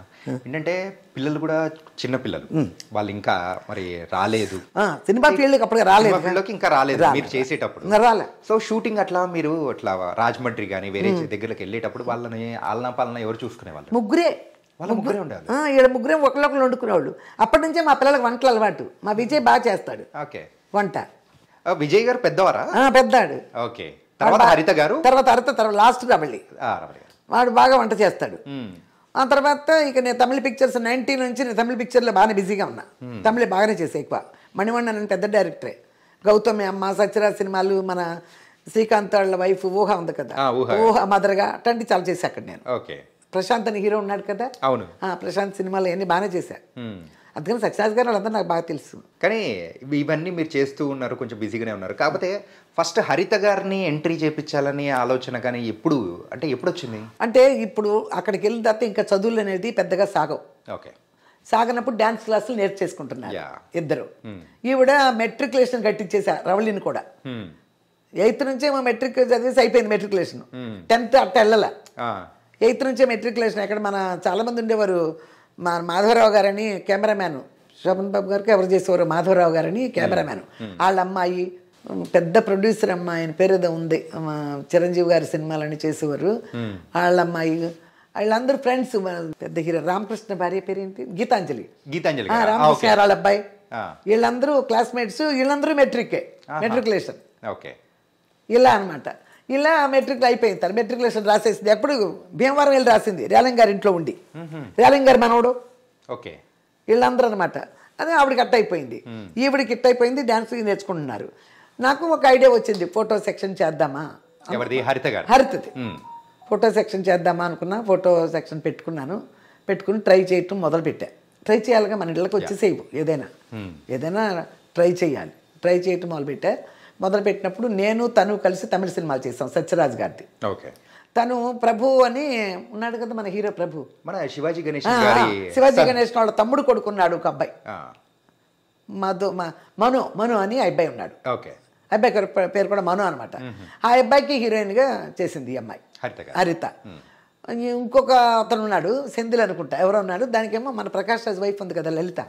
ఏంటంటే పిల్లలు కూడా చిన్న పిల్లలు, వాళ్ళు ఇంకా మరి రాలేదు సినిమా ఫీల్డ్కి, అప్పుడు రాలేదు ఫీల్డ్లోకి ఇంకా రాలేదు మీరు చేసేటప్పుడు రాలే. సో షూటింగ్ అట్లా మీరు అట్లా రాజమండ్రి కానీ వేరే దగ్గరకి వెళ్ళేటప్పుడు వాళ్ళని ఆలనా పాలన ఎవరు చూసుకునేవాళ్ళు? ముగ్గురే ఉండాలి. ఇక్కడ ముగ్గురే ఒకళ్ళొకళ్ళు వండుకునేవాళ్ళు. అప్పటి నుంచే మా పిల్లలకు వంటలు అలవాటు. మా విజయ్ బాగా చేస్తాడు వంట. విజయ్ గారు పెద్దవారా? పెద్దాడు. ఓకే. తర్వాత హరిత గారు, తర్వాత లాస్ట్ రవళి వాడు బాగా వంట చేస్తాడు. ఆ తర్వాత ఇక నేను తమిళ పిక్చర్స్ 90 నుంచి నేను తమిళ పిక్చర్లో బాగానే బిజీగా ఉన్నా. తమిళ బాగానే చేసా ఎక్కువ. మణివണ്ണన్ అని పెద్ద డైరెక్టరే, గౌతమి అమ్మ, సత్యరాజ్ సినిమాలు, మన శ్రీకాంత్ వాళ్ళ వైఫ్ ఊహ ఉంది కదా, ఊహ మదర్గా అట్లాంటివి చాలా చేశా అక్కడ నేను. ప్రశాంత్ అని హీరో ఉన్నాడు కదా, అవును, ప్రశాంత్ సినిమాలు అన్నీ బాగానే చేశా. అందుకని సత్యరాజ్ గారు వాళ్ళందరూ నాకు బాగా తెలుసు. కానీ ఇవన్నీ మీరు చేస్తూ ఉన్నారు, కొంచెం బిజీగానే ఉన్నారు. కాకపోతే ఫస్ట్ హరిత గారిని ఎంట్రీ చేయించాలని ఆలోచన కానీ ఎప్పుడు వచ్చింది? అంటే ఇప్పుడు అక్కడికి వెళ్ళిన తర్వాత ఇంకా చదువులు అనేది పెద్దగా సాగవు. ఓకే. సాగనప్పుడు డ్యాన్స్ క్లాసులు నేర్చేసుకుంటున్నారు ఇద్దరు. ఈవిడ మెట్రికులేషన్ కట్టించేసా రవళిని కూడా. 8th నుంచే మా మెట్రిక్ చదివేసి అయిపోయింది మెట్రికులేషన్. 10th అట్ట వెళ్ళాల. 8th నుంచే మెట్రికులేషన్. ఎక్కడ మన చాలామంది ఉండేవారు, మా మాధవరావు గారని కెమెరామ్యాన్, శోభన్ బాబు గారికి ఎవరు చేసేవారు, మాధవరావు గారని కెమెరామ్యాన్, వాళ్ళ అమ్మాయి పెద్ద ప్రొడ్యూసర్ అమ్మాయి, ఆయన పేరు ఏదో ఉంది, చిరంజీవి గారి సినిమాలని చేసేవారు, వాళ్ళ అమ్మాయి, వాళ్ళందరూ ఫ్రెండ్స్. పెద్ద హీరో రామకృష్ణ భార్య పేరు ఏంటి, గీతాంజలి. రామకృష్ణ గారు వాళ్ళ అబ్బాయి, వీళ్ళందరూ క్లాస్మేట్స్, వీళ్ళందరూ మెట్రికులేషన్. ఓకే. ఇలా అనమాట. ఇలా మెట్రిక్ అయిపోయింది. మెట్రికులేషన్ రాసేసింది. ఎప్పుడు భీమవరం వెళ్ళి రాసింది, రేలంగ్ గారి ఇంట్లో ఉండి. రేలంగ్ గారి మనవడు. ఓకే. వీళ్ళందరూ అనమాట. అదే ఆవిడకి కట్ అయిపోయింది, ఈవిడికి హిట్ అయిపోయింది, డాన్స్ నేర్చుకుంటున్నారు. నాకు ఒక ఐడియా వచ్చింది, ఫోటో సెక్షన్ చేద్దామా, హరితది ఫోటో సెక్షన్ చేద్దామా అనుకున్నా. ఫోటో సెక్షన్ పెట్టుకుని ట్రై చేయటం మొదలుపెట్టా. ట్రై చేయాలిగా, మన ఇళ్ళకి వచ్చేసేవు, ఏదైనా ట్రై చేయటం మొదలుపెట్టినప్పుడు నేను తను కలిసి తమిళ సినిమాలు చేసాం. సత్యరాజ్ గారిది. తను ప్రభు అని ఉన్నాడు కదా మన హీరో, ప్రభు, మన శివాజీ గణేష్ వాళ్ళ తమ్ముడు కొడుకున్నాడు ఒక అబ్బాయి, మను అని అబ్బాయి ఉన్నాడు. అబ్బాయి పేరు కూడా మను అనమాట. ఆ అబ్బాయికి హీరోయిన్గా చేసింది ఈ అమ్మాయి హరిత. ఇంకొక అతను ఉన్నాడు, సెంధిల్ అనుకుంటా ఎవరో ఉన్నాడు, దానికేమో మన ప్రకాష్ రాజ్ వైఫ్ ఉంది కదా లలిత,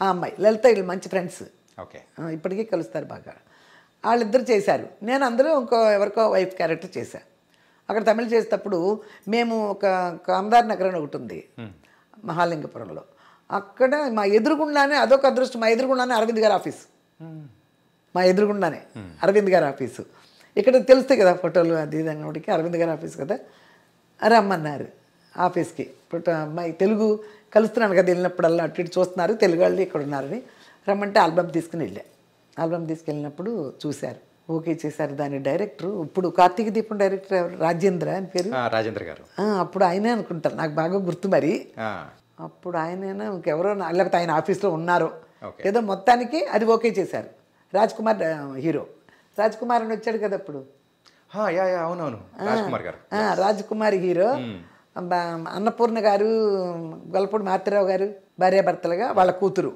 ఆ అమ్మాయి లలిత. వీళ్ళు మంచి ఫ్రెండ్స్, ఇప్పటికీ కలుస్తారు బాగా. వాళ్ళిద్దరు చేశారు. నేను అందరూ ఎవరికో వైఫ్ క్యారెక్టర్ చేశాను. అక్కడ తమిళ చేసేటప్పుడు మేము ఒక కామదార్ నగర్ అని ఒకటి ఉంది మహాలింగపురంలో, అక్కడ మా ఎదురుగుండానే, అదొక అదృష్టం, మా ఎదురుగుండానే అరవింద్ గారి ఆఫీసు. అరవింద్ గారి ఆఫీసు ఇక్కడ తెలుస్తాయి కదా ఫోటోలు, అది అన్నటికి అరవింద్ గారి ఆఫీస్ కదా. రమ్మన్నారు ఆఫీస్కి. ఇప్పుడు అమ్మాయి తెలుగు కలుస్తున్నాను కదా, వెళ్ళినప్పుడల్లా అటు ఇటు చూస్తున్నారు, తెలుగు వాళ్ళు ఇక్కడ ఉన్నారని రమ్మంటే ఆల్బమ్ తీసుకెళ్ళినప్పుడు చూశారు, ఓకే చేశారు. దాని డైరెక్టర్ ఇప్పుడు కార్తీక దీపం డైరెక్టర్ రాజేంద్ర అని పేరు, రాజేంద్ర గారు. అప్పుడు ఆయనే అనుకుంటారు, నాకు బాగా గుర్తు మరి. అప్పుడు ఆయనైనా ఇంకెవరో, లేకపోతే ఆయన ఆఫీస్లో ఉన్నారు ఏదో, మొత్తానికి అది ఓకే చేశారు. రాజ్ కుమార్ హీరో, రాజ్ కుమార్ అని వచ్చాడు కదా అప్పుడు. అవునవును, రాజ్ కుమార్ హీరో. అన్నపూర్ణ గారు, గొల్లపూడి మారుతిరావు గారు భార్యాభర్తలుగా వాళ్ళ కూతురు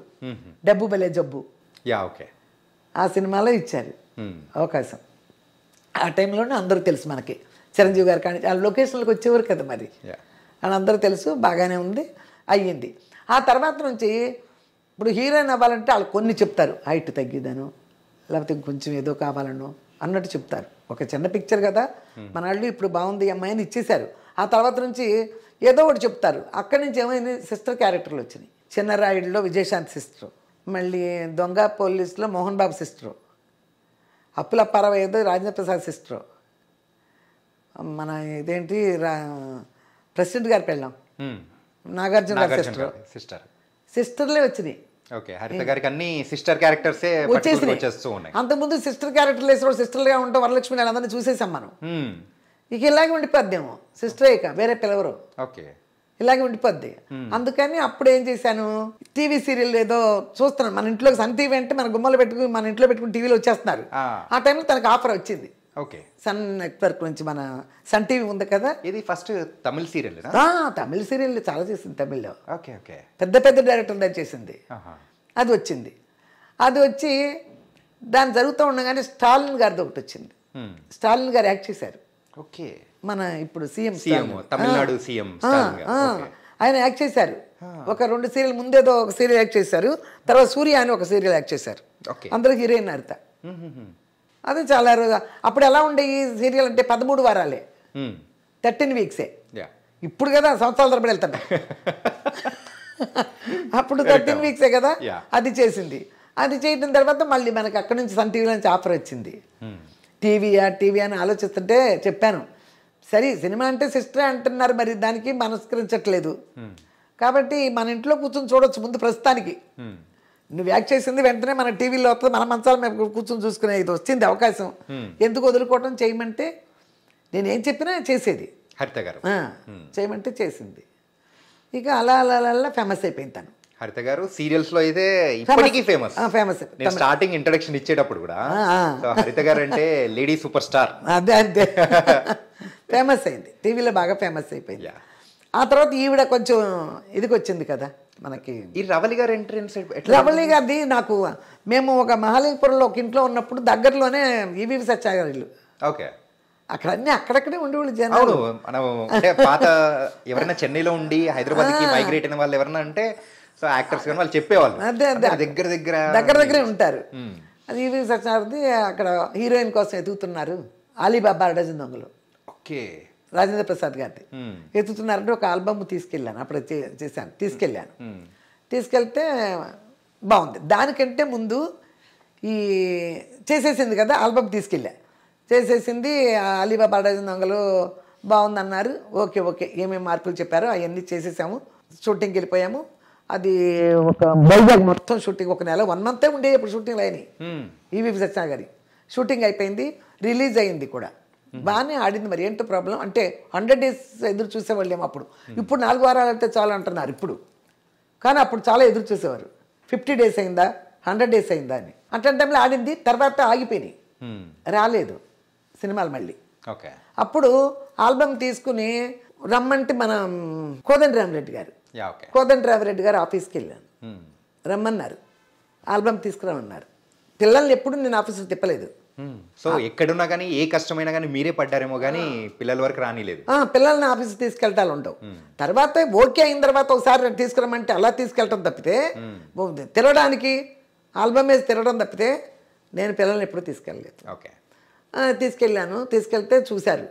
డబ్బు భలే జబ్బు. ఓకే. ఆ సినిమాలో ఇచ్చారు అవకాశం. ఆ టైంలోనే అందరూ తెలుసు మనకి, చిరంజీవి గారు కానీ ఆ లొకేషన్లకు వచ్చేవారు కదా మరి, వాళ్ళందరూ తెలుసు. బాగానే ఉంది, అయ్యింది. ఆ తర్వాత నుంచి ఇప్పుడు హీరోయిన్ అవ్వాలంటే వాళ్ళు కొన్ని చెప్తారు, హైట్ తగ్గిదను లేకపోతే కొంచెం ఏదో కావాలనో అన్నట్టు చెప్తారు. ఒక చిన్న పిక్చర్ కదా మన వాళ్ళు, ఇప్పుడు బాగుంది అమ్మాయిని ఇచ్చేశారు. ఆ తర్వాత నుంచి ఏదో ఒకటి చెప్తారు. అక్కడి నుంచి ఏమైంది, సిస్టర్ క్యారెక్టర్లు వచ్చినాయి. చిన్నరాయుడులో విజయశాంతి సిస్టరు, మళ్ళీ దొంగ పోలీసులో మోహన్ బాబు సిస్టరు, అప్పులప్పారావు ఏదో రాజేంద్ర ప్రసాద్ సిస్టరు, మన ఇదేంటి ప్రెసిడెంట్ గారి పెళ్ళాం నాగార్జున గారి సిస్టర్, సిస్టర్లే వచ్చినాయి. ఓకే. హరిత గారికి అన్ని సిస్టర్ క్యారెక్టర్సే వచ్చేస్తూ ఉన్నాయి. అంతకుముందు సిస్టర్ క్యారెక్టర్లు వేసిన సిస్టర్గా ఉంటాం, వరలక్ష్మి అందరినీ చూసేసాం మనం. ఇక ఇలాగే ఉండిపోద్దేమో, సిస్టరే ఇక వేరే పిలవరు. ఓకే. ఇలాగే ఉండిపోద్ది. అందుకని అప్పుడు ఏం చేశాను, టీవీ సీరియల్ ఏదో చూస్తున్నాను. మన ఇంట్లో సన్ టీవీ అంటే మన గుమ్మలు పెట్టుకుని మన ఇంట్లో పెట్టుకుని టీవీలో వచ్చేస్తున్నారు. ఆ టైంలో తనకు ఆఫర్ వచ్చింది. ఓకే. సన్ నెట్వర్క్ నుంచి, మన సన్ టీవీ ఉంది కదా. ఇది ఫస్ట్ తమిళ సీరియల్? తమిళ సీరియల్ చాలా చేసింది తమిళ్లో. ఓకే. ఓకే. పెద్ద పెద్ద డైరెక్టర్ చేసింది. అది వచ్చింది. అది వచ్చి దాని జరుగుతూ ఉండగానే స్టాలిన్ గారిది ఒకటి వచ్చింది. స్టాలిన్ గారు యాక్ట్ చేశారు. ఓకే. మన ఇప్పుడు సీఎం తమిళనాడు సీఎం ఆయన యాక్ట్ చేశారు. ఒక 2 సీరియల్ ముందేదో ఒక సీరియల్ యాక్ట్ చేశారు, తర్వాత సూర్య అని ఒక సీరియల్ యాక్ట్ చేశారు. అందరూ హీరోయిన్ హరిత. అది చాలా రోజు. అప్పుడు ఎలా ఉండే ఈ సీరియల్ అంటే 13 వారాలే, 13 వీక్సే. ఇప్పుడు కదా సంవత్సరాల తరబడి వెళ్తాను. అప్పుడు 13 వీక్సే కదా. అది చేసింది. అది చేయడం తర్వాత మళ్ళీ మనకి అక్కడి నుంచి సన్ టీవీ నుంచి ఆఫర్ వచ్చింది. టీవీ అని ఆలోచిస్తుంటే చెప్పాను, సరే సినిమా అంటే సిస్టరే అంటున్నారు, మరి దానికి మనస్కరించట్లేదు కాబట్టి మన ఇంట్లో కూర్చొని చూడొచ్చు ముందు ప్రస్తుతానికి. నువ్వు యాక్ట్ చేసింది వెంటనే మన టీవీలో వస్తుంది, మన మంచాల మేము కూర్చొని చూసుకునే ఇది వచ్చింది అవకాశం, ఎందుకు వదులుకోవటం, చేయమంటే నేనేం చెప్పినా చేసేది. హరిత గారు చేయమంటే చేసింది. ఇక అలా అలా అలా ఫేమస్ అయిపోయింది తను. హరిత గారు సీరియల్స్ లో అయితే ఇప్పటికీ ఫేమస్. స్టార్టింగ్ ఇంట్రడక్షన్ ఇచ్చేటప్పుడు కూడా హరిత గారు అంటే లేడీ సూపర్ స్టార్. అదే ఫేమస్ అయింది, టీవీలో బాగా ఫేమస్ అయిపోయింది. ఆ తర్వాత ఈవిడ కొంచెం ఇదికి వచ్చింది కదా మనకి. ఈ రవళి గారు ఎంట్రన్స్, రవళి గారిది నాకు, మేము ఒక మహాలింగపురంలో ఒక ఇంట్లో ఉన్నప్పుడు దగ్గరలోనే ఈవీవి సత్యాగారి ఇల్లు. ఓకే. అక్కడ అన్ని అక్కడక్కడే ఉండేవాళ్ళు జనాలు. మనం అంటే పాత ఎవరైనా చెన్నైలో ఉండి హైదరాబాద్ కి మైగ్రేట్ అయిన వాళ్ళు ఎవరైనా అంటే సో యాక్టర్స్ కానీ వాళ్ళు చెప్పేవాళ్ళు అదే దగ్గరే ఉంటారు. అది ఈవీవి సత్యాగారిది. అక్కడ హీరోయిన్ కోసం ఎదుగుతున్నారు, అలీబాబా డజన్ దొంగలు. ఓకే. రాజేంద్ర ప్రసాద్ గారిది ఎత్తుతున్నారంటే ఒక ఆల్బమ్ తీసుకెళ్ళాను. అప్పుడు తీసుకెళ్తే బాగుంది. దానికంటే ముందు ఈ చేసేసింది కదా ఆల్బమ్ చేసేసింది. అలీబాబా డజన్ దొంగలు బాగుందన్నారు. ఓకే ఏమేమి మార్పులు చెప్పారో అవన్నీ చేసేసాము. షూటింగ్కి వెళ్ళిపోయాము. అది ఒక వైజాగ్ మొత్తం షూటింగ్, ఒక నెల 1 month ఉండే ఇప్పుడు షూటింగ్లు అయినాయి. ఈవీవి సత్యాగారి షూటింగ్ అయిపోయింది, రిలీజ్ అయింది కూడా. బాగానే ఆడింది. మరి ఏంటో ప్రాబ్లం అంటే 100 days ఎదురు చూసేవాళ్ళేమో అప్పుడు. ఇప్పుడు 4 వారాలు అయితే చాలు అంటున్నారు ఇప్పుడు, కానీ అప్పుడు చాలా ఎదురు చూసేవారు. 50 days అయిందా, 100 days అయిందా అని. అట్లాంటి టైంలో ఆడింది. తర్వాత ఆగిపోయినాయి, రాలేదు సినిమాలు మళ్ళీ. ఓకే. అప్పుడు ఆల్బమ్ తీసుకుని రమ్మంటే మన కోదండరామిరెడ్డి గారు ఆఫీస్కి వెళ్ళాను. రమ్మన్నారు, ఆల్బమ్ తీసుకురామన్నారు. పిల్లల్ని ఎప్పుడు నేను ఆఫీసులో తిప్పలేదు. సో ఎక్కడున్నా కానీ ఏ కష్టమైనా కానీ మీరే పడ్డారేమో కానీ పిల్లల వరకు రానిలేదు. పిల్లల్ని ఆఫీస్కి తీసుకెళ్తాలు ఉండవు. తర్వాత ఓకే అయిన తర్వాత ఒకసారి తీసుకురమ్మంటే అలా తీసుకెళ్ళటం తప్పితే, తిరగడానికి ఆల్బమ్ వేసి తిరగడం తప్పితే నేను పిల్లల్ని ఎప్పుడు తీసుకెళ్ళలేదు. ఓకే. తీసుకెళ్తే చూశారు.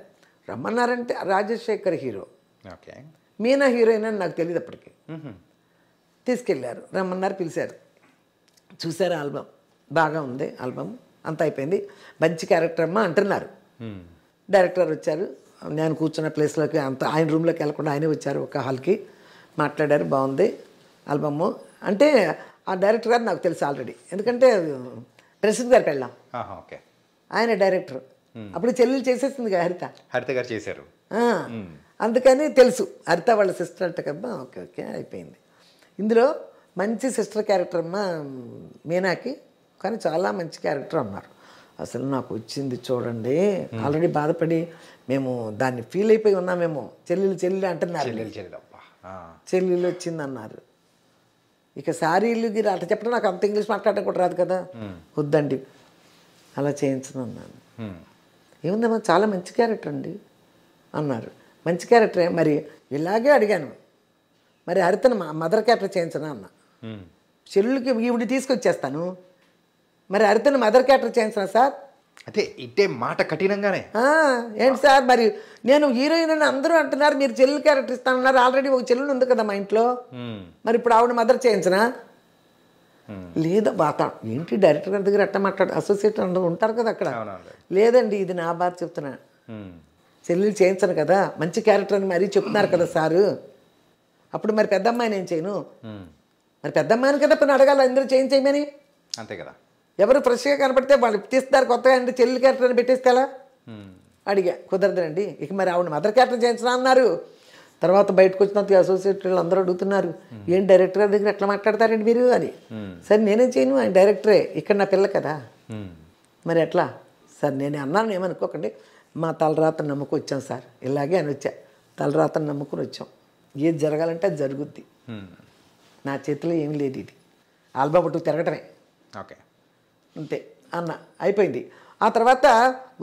రమ్మన్నారంటే Rajasekhar hero, okay, Meena heroine అని నాకు తెలియదు అప్పటికి. తీసుకెళ్ళారు, రమ్మన్నారు, పిలిచారు, చూశారు. ఆల్బమ్ బాగా ఉంది, ఆల్బమ్ అంతా అయిపోయింది. మంచి క్యారెక్టర్ అమ్మా అంటున్నారు. డైరెక్టర్ వచ్చారు, నేను కూర్చున్న ప్లేస్లోకి అంత ఆయన రూమ్లోకి వెళ్ళకుండా ఆయనే వచ్చారు. ఒక హాల్కి మాట్లాడారు, బాగుంది ఆల్బమ్ అంటే. ఆ డైరెక్టర్ గారు నాకు తెలుసు ఆల్రెడీ, ఎందుకంటే ప్రెసిడెంట్ గారికి వెళ్ళాం. ఓకే. ఆయన డైరెక్టర్. అప్పుడు చెల్లెలు చేసేసింది కదా హరిత గారు చేశారు. అందుకని తెలుసు హరిత వాళ్ళ సిస్టర్ అంటే కదా. ఓకే అయిపోయింది. ఇందులో మంచి సిస్టర్ క్యారెక్టర్ అమ్మ మీనాకి, కానీ చాలా మంచి క్యారెక్టర్ అన్నారు. అసలు నాకు వచ్చింది చూడండి, ఆల్రెడీ బాధపడి మేము దాన్ని ఫీల్ అయిపోయి ఉన్నామేమో. చెల్లెలు అంటున్నారు, చెల్లెలు వచ్చిందన్నారు. ఇక శారీలు గిరి అట్లా చెప్పడం, నాకు అంత ఇంగ్లీష్ మాట్లాడడం కూడా రాదు కదా, వద్దండి అలా చేయించను అన్నాను. ఏముందమ్మా చాలా మంచి క్యారెక్టర్ అండి అన్నారు. మంచి క్యారెక్టరే, మరి ఇలాగే అడిగాను, మరి హరితను మదర్ క్యారెక్టర్ చేయించనా అన్న. చెల్లుకి ఈవిడ తీసుకొచ్చేస్తాను, మరి హరితను మదర్ క్యారెక్టర్ చేయించనా సార్? అదే ఇట్టే మాట కఠినంగానే. ఏంటి సార్ మరి నేను హీరోయిన్ అని అందరూ అంటున్నారు, మీరు చెల్లు క్యారెక్టర్ ఇస్తానన్నారు, ఆల్రెడీ ఒక చెల్లు ఉంది కదా మా ఇంట్లో, మరి ఇప్పుడు ఆవిడ మదర్ చేయించనా? లేదా బాత ఏంటి డైరెక్టర్ గారి దగ్గర ఎట్లా మాట్లాడు, అసోసియేట్ అందరూ ఉంటారు కదా అక్కడ. లేదండి ఇది నా బాధ చెప్తున్నా, చెల్లెలు చేయించను కదా, మంచి క్యారెక్టర్ అని మరీ చెప్తున్నారు కదా సారు, అప్పుడు మరి పెద్ద అమ్మాయిని ఏం చేయను? మరి పెద్ద అమ్మాయిని కదా ఇప్పుడు అడగాలి అందరూ చేయించేయమని. అంతే కదా, ఎవరు ఫ్రెష్గా కనపడితే వాళ్ళు తీస్తారు కొత్తగా, అంటే చెల్లి క్యారెక్టర్ అని పెట్టేస్తే ఎలా? అడిగా, కుదరదండి. ఇక మరి ఆవిడ మదర్ క్యారెక్టర్ చేయించనా అన్నారు. తర్వాత బయటకు వచ్చినంత అసోసియేట్ వాళ్ళు అందరూ అడుగుతున్నారు, ఏం డైరెక్టర్ గారి దగ్గర ఎట్లా మాట్లాడతారండి మీరు అని. సరే నేనేం చేయను, ఆయన డైరెక్టరే, ఇక్కడ నా పిల్ల కదా, మరి ఎట్లా సార్? నేను అన్నాను ఏమనుకోకండి, మా తలరాతను నమ్ముకు వచ్చాం సార్, ఇలాగే అని వచ్చా, తలరాతను నమ్ముకుని వచ్చాం, ఏది జరగాలంటే అది జరుగుద్ది, నా చేతిలో ఏం లేదు, ఇది ఆల్బమ్ పట్టుకు తిరగటమే, ఓకే అంతే అన్న. అయిపోయింది. ఆ తర్వాత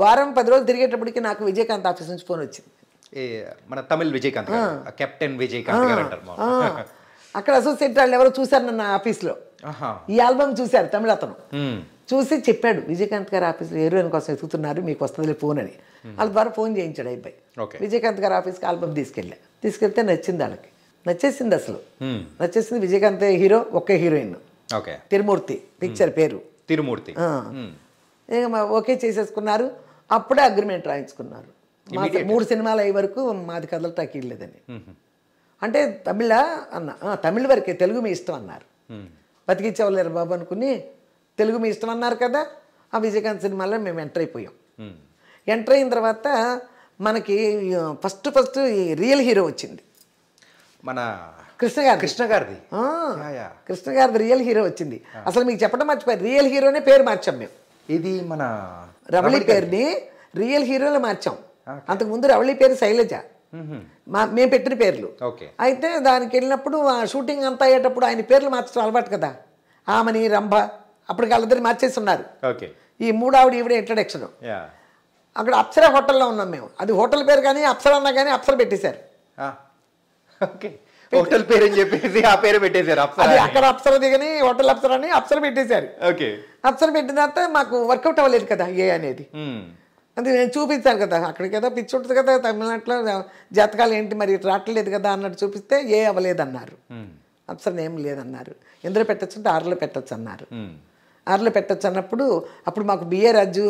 వారం 10 రోజులు తిరిగేటప్పటికి నాకు విజయకాంత్ ఆఫీస్ నుంచి ఫోన్ వచ్చింది. మన తమిళ్ విజయకాంత్, కెప్టెన్ విజయకాంత్ గారు అంటారు. అక్కడ అసోసియేట్ వాళ్ళు ఎవరో చూశారు నన్ను ఆఫీస్లో, ఈ ఆల్బమ్ చూశారు తమిళ అతను, చూసి చెప్పాడు విజయకాంత్ గారు ఆఫీస్లో హీరోయిన్ కోసం ఎదుగుతున్నారు, మీకు వస్తుంది ఫోన్ అని. వాళ్ళ ద్వారా ఫోన్ చేయించాడు అయిపోయి. విజయకాంత్ గారు ఆఫీస్కి ఆల్బమ్ తీసుకెళ్తే నచ్చింది వాళ్ళకి, నచ్చేసింది అసలు, నచ్చేసింది. విజయకాంత్ హీరో, ఒకే హీరోయిన్, తిరుమూర్తి పిక్చర్ పేరు తిరుమూర్తి. ఓకే చేసేసుకున్నారు. అప్పుడే అగ్రిమెంట్ రాయించుకున్నారు. 3 సినిమాలు అయ్యే వరకు మాది కదలటాకి వెళ్ళలేదని. అంటే తమిళ అన్న, తమిళ వరకే, తెలుగు మీ ఇష్టం అన్నారు. బతికిచ్చేవాళ్ళేరు బాబు అనుకుని తెలుగు మీ ఇష్టం అన్నారు కదా. ఆ విజయకాంత్ సినిమాలో మేము ఎంటర్ అయిపోయాం. ఎంటర్ అయిన తర్వాత మనకి ఫస్ట్ ఈ రియల్ హీరో వచ్చింది, మన కృష్ణ గారిది రియల్ హీరో వచ్చింది. అసలు మీకు చెప్పడం మర్చిపోయారు, రియల్ హీరోనే పేరు మార్చాం మేము. ఇది మన రవళి పేరుని రియల్ హీరోలో మార్చాం. అంతకుముందు రవళి పేరు శైలజ, మేము పెట్టిన పేర్లు. అయితే దానికి వెళ్ళినప్పుడు షూటింగ్ అంతా అయ్యేటప్పుడు ఆయన పేర్లు మార్చడం అలవాటు కదా, ఆమెని రంభ అప్పటికి వాళ్ళిద్దరు మార్చేసి ఉన్నారు. ఈ 3 ఆవిడ ఈవిడ ఇంట్రడక్షన్. అక్కడ అప్సర హోటల్లో ఉన్నాం మేము, అది హోటల్ పేరు కానీ అప్సర అన్నా కానీ అప్సర పెట్టేశారు. హోటల్ పేరు అని చెప్పేసి ఆ పేరు పెట్టేశారు. అక్కడ అప్సర దిగని హోటల్ అప్సర అని అప్సర పెట్టేశారు. అప్సర పెట్టిన తర్వాత మాకు వర్కౌట్ అవ్వలేదు కదా ఏ అనేది. అంటే నేను చూపించాను కదా, అక్కడికి ఏదో పిచ్చి ఉంటుంది కదా తమిళనాడులో, జాతకాలు ఏంటి మరి రావట్లేదు కదా అన్నట్టు చూపిస్తే ఏ అవ్వలేదన్నారు. అప్సర ఏం లేదన్నారు. ఎందులో పెట్టచ్చు అంటే 6లో పెట్టచ్చు అన్నారు. 6లో పెట్టచ్చు అన్నప్పుడు అప్పుడు మాకు బిఏ రాజు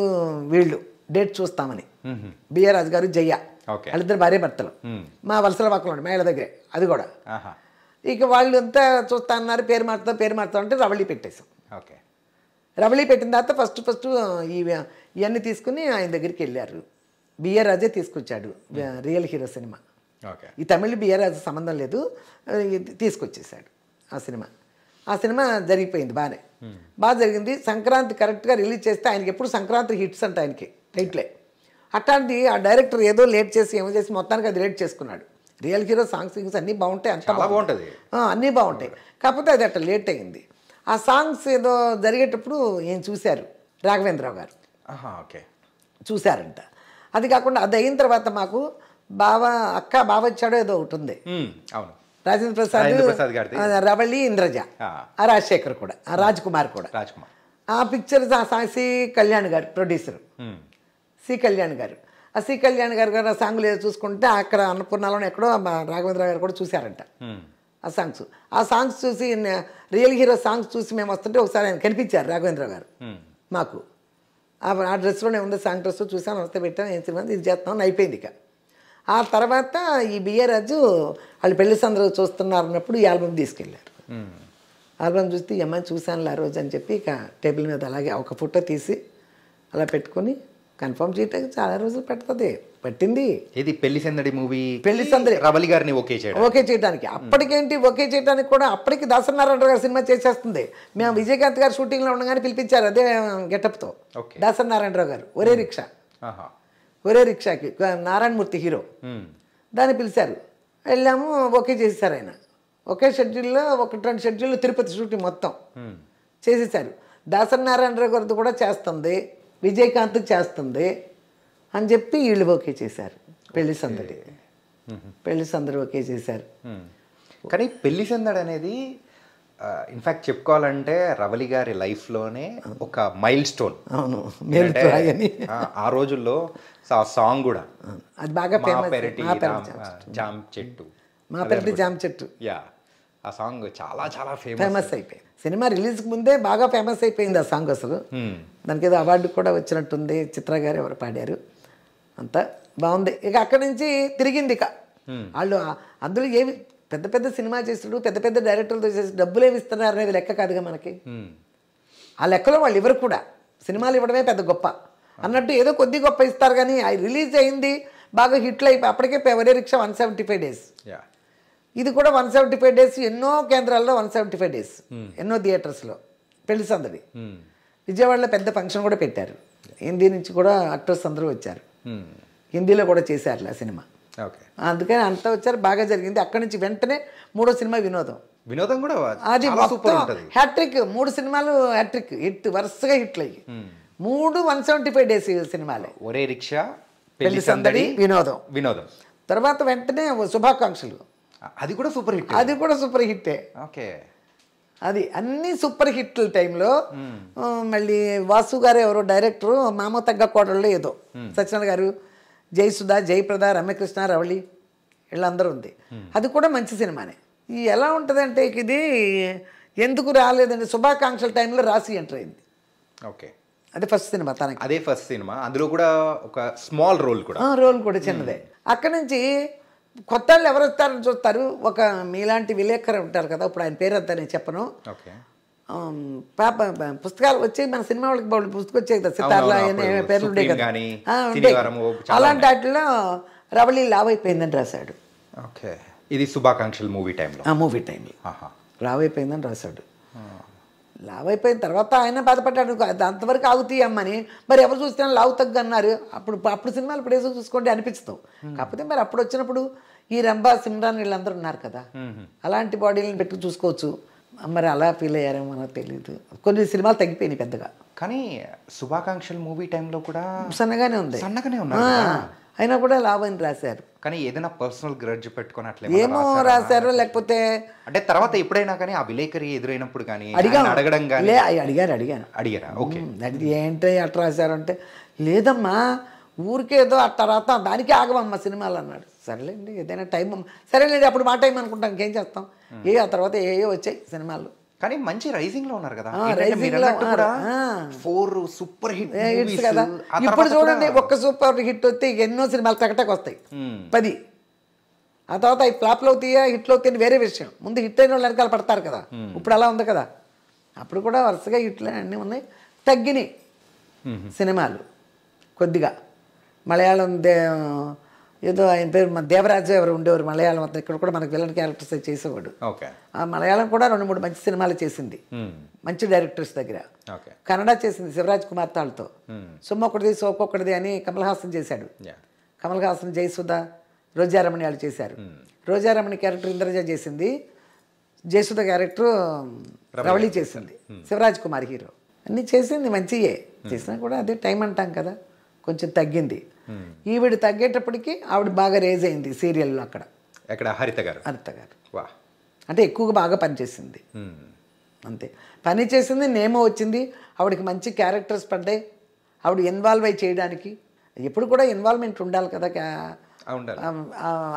వీళ్ళు డేట్ చూస్తామని, బిఏ రాజు గారు జయ వాళ్ళిద్దరు భార్య భర్తలు, మా వలసల పక్కన మేళ దగ్గరే, అది కూడా. ఇక వాళ్ళు అంతా చూస్తా అన్నారు, పేరు మారుతాం అంటే రవళి పెట్టేశాం. రవళి పెట్టిన తర్వాత ఫస్ట్ ఇవన్నీ తీసుకుని ఆయన దగ్గరికి వెళ్ళారు. బిఏ రాజే తీసుకొచ్చాడు రియల్ హీరో సినిమా. ఈ తమిళ బిఏ రాజు సంబంధం లేదు, తీసుకొచ్చేసాడు ఆ సినిమా జరిగిపోయింది, బాగా జరిగింది. సంక్రాంతి కరెక్ట్గా రిలీజ్ చేస్తే ఆయనకి ఎప్పుడు సంక్రాంతి హిట్స్ అంటే ఆయనకి టైట్లే. అట్లాంటి ఆ డైరెక్టర్ ఏదో లేట్ చేసి ఏమో చేసి మొత్తానికి అది లేట్ చేసుకున్నాడు. రియల్ హీరో సాంగ్స్ అన్నీ బాగుంటాయి, అంత బాగుంటుంది, అన్నీ బాగుంటాయి. కాకపోతే అది అట్లా లేట్ అయింది. ఆ సాంగ్స్ ఏదో జరిగేటప్పుడు ఏం చూశారు రాఘవేంద్రరావు గారు, చూశారంట. అది కాకుండా అది అయిన తర్వాత మాకు బావ వచ్చాడో ఏదో ఒకటి ఉంది, రాజేంద్ర ప్రసాద్, రవళి, ఇంద్రజ, ఆ రాజశేఖర్ కూడా, ఆ రాజ్ కుమార్ కూడా. ఆ పిక్చర్ సి కళ్యాణ్ గారు ప్రొడ్యూసర్, సి కళ్యాణ్ గారు. ఆ సి కళ్యాణ్ గారు ఆ సాంగ్లు ఏదో చూసుకుంటే అక్కడ అన్నపూర్ణలోనే ఎక్కడో రాఘవేంద్ర గారు కూడా చూశారంట ఆ సాంగ్స్ చూసి రియల్ హీరో సాంగ్స్ చూసి మేము వస్తుంటే ఒకసారి ఆయన కనిపించారు రాఘవేంద్ర గారు మాకు. ఆ డ్రెస్లోనే ఉంది, సాంగ్ డ్రెస్ చూసాను, వస్తే పెట్టాను, ఏం సినిమా ఇది చేస్తామని అయిపోయింది. ఇక ఆ తర్వాత ఈ బిఏ రాజు వాళ్ళు పెళ్లి సందర్భం చూస్తున్నారు అన్నప్పుడు ఈ ఆల్బమ్ తీసుకెళ్ళారు. ఆల్బమ్ చూస్తే ఈ అమ్మాయిని చూశాను ఆ రోజు అని చెప్పి ఇక టేబుల్ మీద అలాగే ఒక ఫోటో తీసి అలా పెట్టుకొని కన్ఫర్మ్ చేయడానికి చాలా రోజులు పట్టింది. ఇది పెళ్లి సందడి మూవీ పెళ్లి సందడి రవలి గారిని ఓకే చేయడానికి అప్పటికేంటి ఓకే చేయడానికి కూడా అప్పటికి దాసనారాయణ గారు సినిమా చేసేస్తుంది. మేము విజయకాంత్ గారు షూటింగ్లో ఉండగానే పిలిపించారు అదే గెటప్తో దాసనారాయణరావు గారు ఒరే రిక్షాకి నారాయణమూర్తి హీరో దాన్ని పిలిచారు. వెళ్ళాము, ఓకే చేసేసారు ఆయన. ఒకే షెడ్యూల్లో 1-2 షెడ్యూల్లో తిరుపతి షూటింగ్ మొత్తం చేసేసారు. దాసనారాయణరావు గారితో కూడా చేస్తుంది, విజయకాంత్కి చేస్తుంది అని చెప్పి వీళ్ళు ఓకే చేశారు. పెళ్లి సందడి ఓకే చేశారు. కానీ పెళ్లి సందడి అనేది ఇన్ఫ్యాక్ట్ చెప్పుకోవాలంటే రవలి గారి లైఫ్లోనే ఒక మైల్ స్టోన్. అవును, ఆ రోజుల్లో ఆ సాంగ్ కూడా అది బాగా జామ్ చెట్టు, మా పెరటి జామ్ చెట్టు, ఆ సాంగ్ చాలా చాలా ఫేమస్ అయిపోయింది. సినిమా రిలీజ్కి ముందే బాగా ఫేమస్ అయిపోయింది ఆ సాంగ్. అసలు దానికి ఏదో అవార్డు కూడా వచ్చినట్టుంది. చిత్ర గారు ఎవరు పాడారు, అంతా బాగుంది. ఇక అక్కడి నుంచి తిరిగింది. ఇక వాళ్ళు అందులో ఏవి పెద్ద పెద్ద సినిమా చేస్తుడు, పెద్ద పెద్ద డైరెక్టర్లతో చేసి డబ్బులు ఏమి ఇస్తున్నారు అనేది లెక్క కాదుగా మనకి. ఆ లెక్కలో వాళ్ళు ఎవరు కూడా సినిమాలు ఇవ్వడమే పెద్ద గొప్ప అన్నట్టు ఏదో కొద్ది గొప్ప ఇస్తారు. కానీ అది రిలీజ్ అయింది, బాగా హిట్లు అయిపోయి అప్పటికే ఒరే రిక్షా 175 days, ఇది కూడా 175 days, ఎన్నో కేంద్రాల్లో 175 days, ఎన్నో థియేటర్స్లో పెళ్లి సందడి. విజయవాడలో పెద్ద ఫంక్షన్ కూడా పెట్టారు. హిందీ నుంచి కూడా యాక్టర్స్ అందరూ వచ్చారు, హిందీలో కూడా చేశారు ఆ సినిమా. అందుకని అంతా వచ్చారు, బాగా జరిగింది. అక్కడి నుంచి వెంటనే 3వ సినిమా వినోదం కూడా అది హ్యాట్రిక్. 3 సినిమాలు హ్యాట్రిక్ హిట్, వరుసగా హిట్లు అయ్యి 3 175 days సినిమాలే. ఒరే రిక్షా, పెళ్లి సందడి, వినోదం. తర్వాత వెంటనే శుభాకాంక్షలు, అది కూడా సూపర్ హిట్టే. అది అన్ని సూపర్ హిట్ల టైంలో మళ్ళీ వాసు గారు ఎవరో డైరెక్టరు, మామ తగ్గ కోడళ్ళు ఏదో, సత్యనారాయణ గారు, జయసుధ, జయప్రద, రమ్యకృష్ణ, రవళి వీళ్ళందరూ ఉంది. అది కూడా మంచి సినిమానే. ఈ ఎలా ఉంటుందంటే ఇది ఎందుకు రాలేదండి, శుభాకాంక్షల టైంలో రాసి ఎంటర్ అయింది. అదే ఫస్ట్ సినిమా తనకి, అదే ఫస్ట్ సినిమా. అందులో కూడా ఒక స్మాల్ రోల్ కూడా చిన్నదే. అక్కడి నుంచి కొత్త వాళ్ళు ఎవరు వస్తారని చూస్తారు. ఒక మీలాంటి విలేకరు ఉంటారు కదా, ఇప్పుడు ఆయన పేరు అంతా నేను చెప్పను. పుస్తకాలు వచ్చి మన సినిమా వాళ్ళకి పుస్తకం వచ్చేది కదా, సితార్లా పేర్లు ఉండే కదా, అలాంటి వాటిలో రవళి లావ్ అయిపోయిందని రాశాడు. ఇది శుభాకాంక్షలు మూవీ టైంలో లావ్ అయిపోయిందని రాశాడు. లావ్ అయిపోయిన తర్వాత ఆయన బాధపడ్డాడు, అంతవరకు ఆగుతాయి అమ్మని. మరి ఎవరు చూస్తే లావు తగ్గు అన్నారు. అప్పుడు సినిమాలు ఇప్పుడు ఏదో చూసుకోండి అనిపిస్తాం. కాకపోతే మరి అప్పుడు వచ్చినప్పుడు ఈ రంభా, సిమ్రాన్ వీళ్ళందరూ ఉన్నారు కదా, అలాంటి బాడీలను పెట్టి చూసుకోవచ్చు. మరి అలా ఫీల్ అయ్యారేమో మనకు తెలియదు. కొన్ని సినిమాలు తగ్గిపోయినాయి పెద్దగా. కానీ శుభాకాంక్షలు మూవీ టైంలో కూడా సన్నగానే ఉన్నారు, అయినా కూడా లాభం రాశారు. కానీ ఏదైనా పర్సనల్ గ్రడ్జ్ పెట్టుకుని అట్లా ఏమో రాశారు, లేకపోతే అంటే తర్వాత ఎప్పుడైనా కానీ ఆ విలేకరి ఎదురైనప్పుడు కానీ అడగడం కానీ అడిగారా ఏంటి అట్లా రాశారు అంటే, లేదమ్మా ఊరికేదో ఆ తర్వాత దానికి ఆగమమ్మా సినిమాలు అన్నాడు. సరేలేండి, ఏదైనా టైం, సరేలేండి అప్పుడు మా టైం అనుకుంటాం, ఇంకేం చేస్తాం. ఆ తర్వాత ఏ వచ్చాయి సినిమాలు. కానీ మంచి రైజింగ్ లో ఉన్నారు కదా, 4 సూపర్ హిట్స్ కదా. ఇప్పుడు చూడండి, ఒక్క సూపర్ హిట్ వస్తే ఎన్నో సినిమాలు టకటక్ వస్తాయి, 10. ఆ తర్వాత ఈ ఫ్లాప్లు అవుతాయా హిట్లు అవుతాయి వేరే విషయం. ముందు హిట్ అయిన వాళ్ళు వెనకాల పడతారు కదా. ఇప్పుడు అలా ఉంది కదా. అప్పుడు కూడా వరుసగా హిట్లు అన్నీ ఉన్నాయి. తగ్గినాయి సినిమాలు కొద్దిగా. మలయాళం ఏదో ఆయన పేరు మన దేవరాజు ఎవరు ఉండేవారు మలయాళం అంతా, ఇక్కడ కూడా మనకు విలన్ క్యారెక్టర్స్ చేసేవాడు. ఆ మలయాళం కూడా 2-3 మంచి సినిమాలు చేసింది, మంచి డైరెక్టర్స్ దగ్గర. కన్నడ చేసింది శివరాజ్ కుమార్ తాళ్ళతో, సొమ్మొక్కడిది సోకొక్కడిది అని కమల్ హాసన్ చేశాడు. కమల్ హాసన్, జయసుధ, రోజారమణి వాళ్ళు చేశారు. రోజారమణి క్యారెక్టర్ ఇంద్రజ చేసింది, జయసుధ క్యారెక్టర్ రవళి చేసింది, శివరాజ్ కుమార్ హీరో. అన్నీ చేసింది మంచియే, చేసినా కూడా అదే టైం అంటాం కదా, కొంచెం తగ్గింది. ఈవిడ తగ్గేటప్పటికి ఆవిడ బాగా రేజ్ అయింది సీరియల్లో. అక్కడ హరిత గారు అంటే ఎక్కువగా బాగా పనిచేసింది, అంతే పని చేసింది. నేమో వచ్చింది, ఆవిడకి మంచి క్యారెక్టర్స్ పడ్డాయి. ఆవిడ ఇన్వాల్వ్ అయ్యి చేయడానికి ఎప్పుడు కూడా ఇన్వాల్వ్మెంట్ ఉండాలి కదా,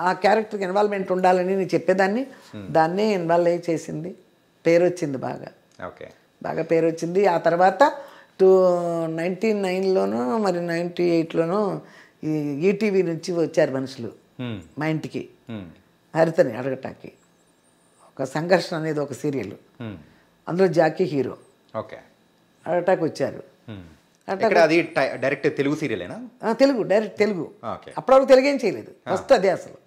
ఆ క్యారెక్టర్కి ఇన్వాల్వ్మెంట్ ఉండాలని నేను చెప్పేదాన్ని. దాన్నే ఇన్వాల్వ్ అయ్యి చేసింది, పేరు వచ్చింది, బాగా పేరు వచ్చింది. ఆ తర్వాత 99లోనో మరి 98లోనో ఈటీవీ నుంచి వచ్చారు మనుషులు మా ఇంటికి హరితని అడగటానికి. ఒక సంఘర్షణ అనేది ఒక సీరియల్, అందులో జాకీ హీరో. అడగటానికి వచ్చారు. ఇక్కడ అది డైరెక్ట్ తెలుగు సీరియలేనా? తెలుగు, డైరెక్ట్ తెలుగు. ఓకే. అప్పటివరకు తెలుగు ఏం చేయలేదు, ఫస్ట్ అదే అసలు.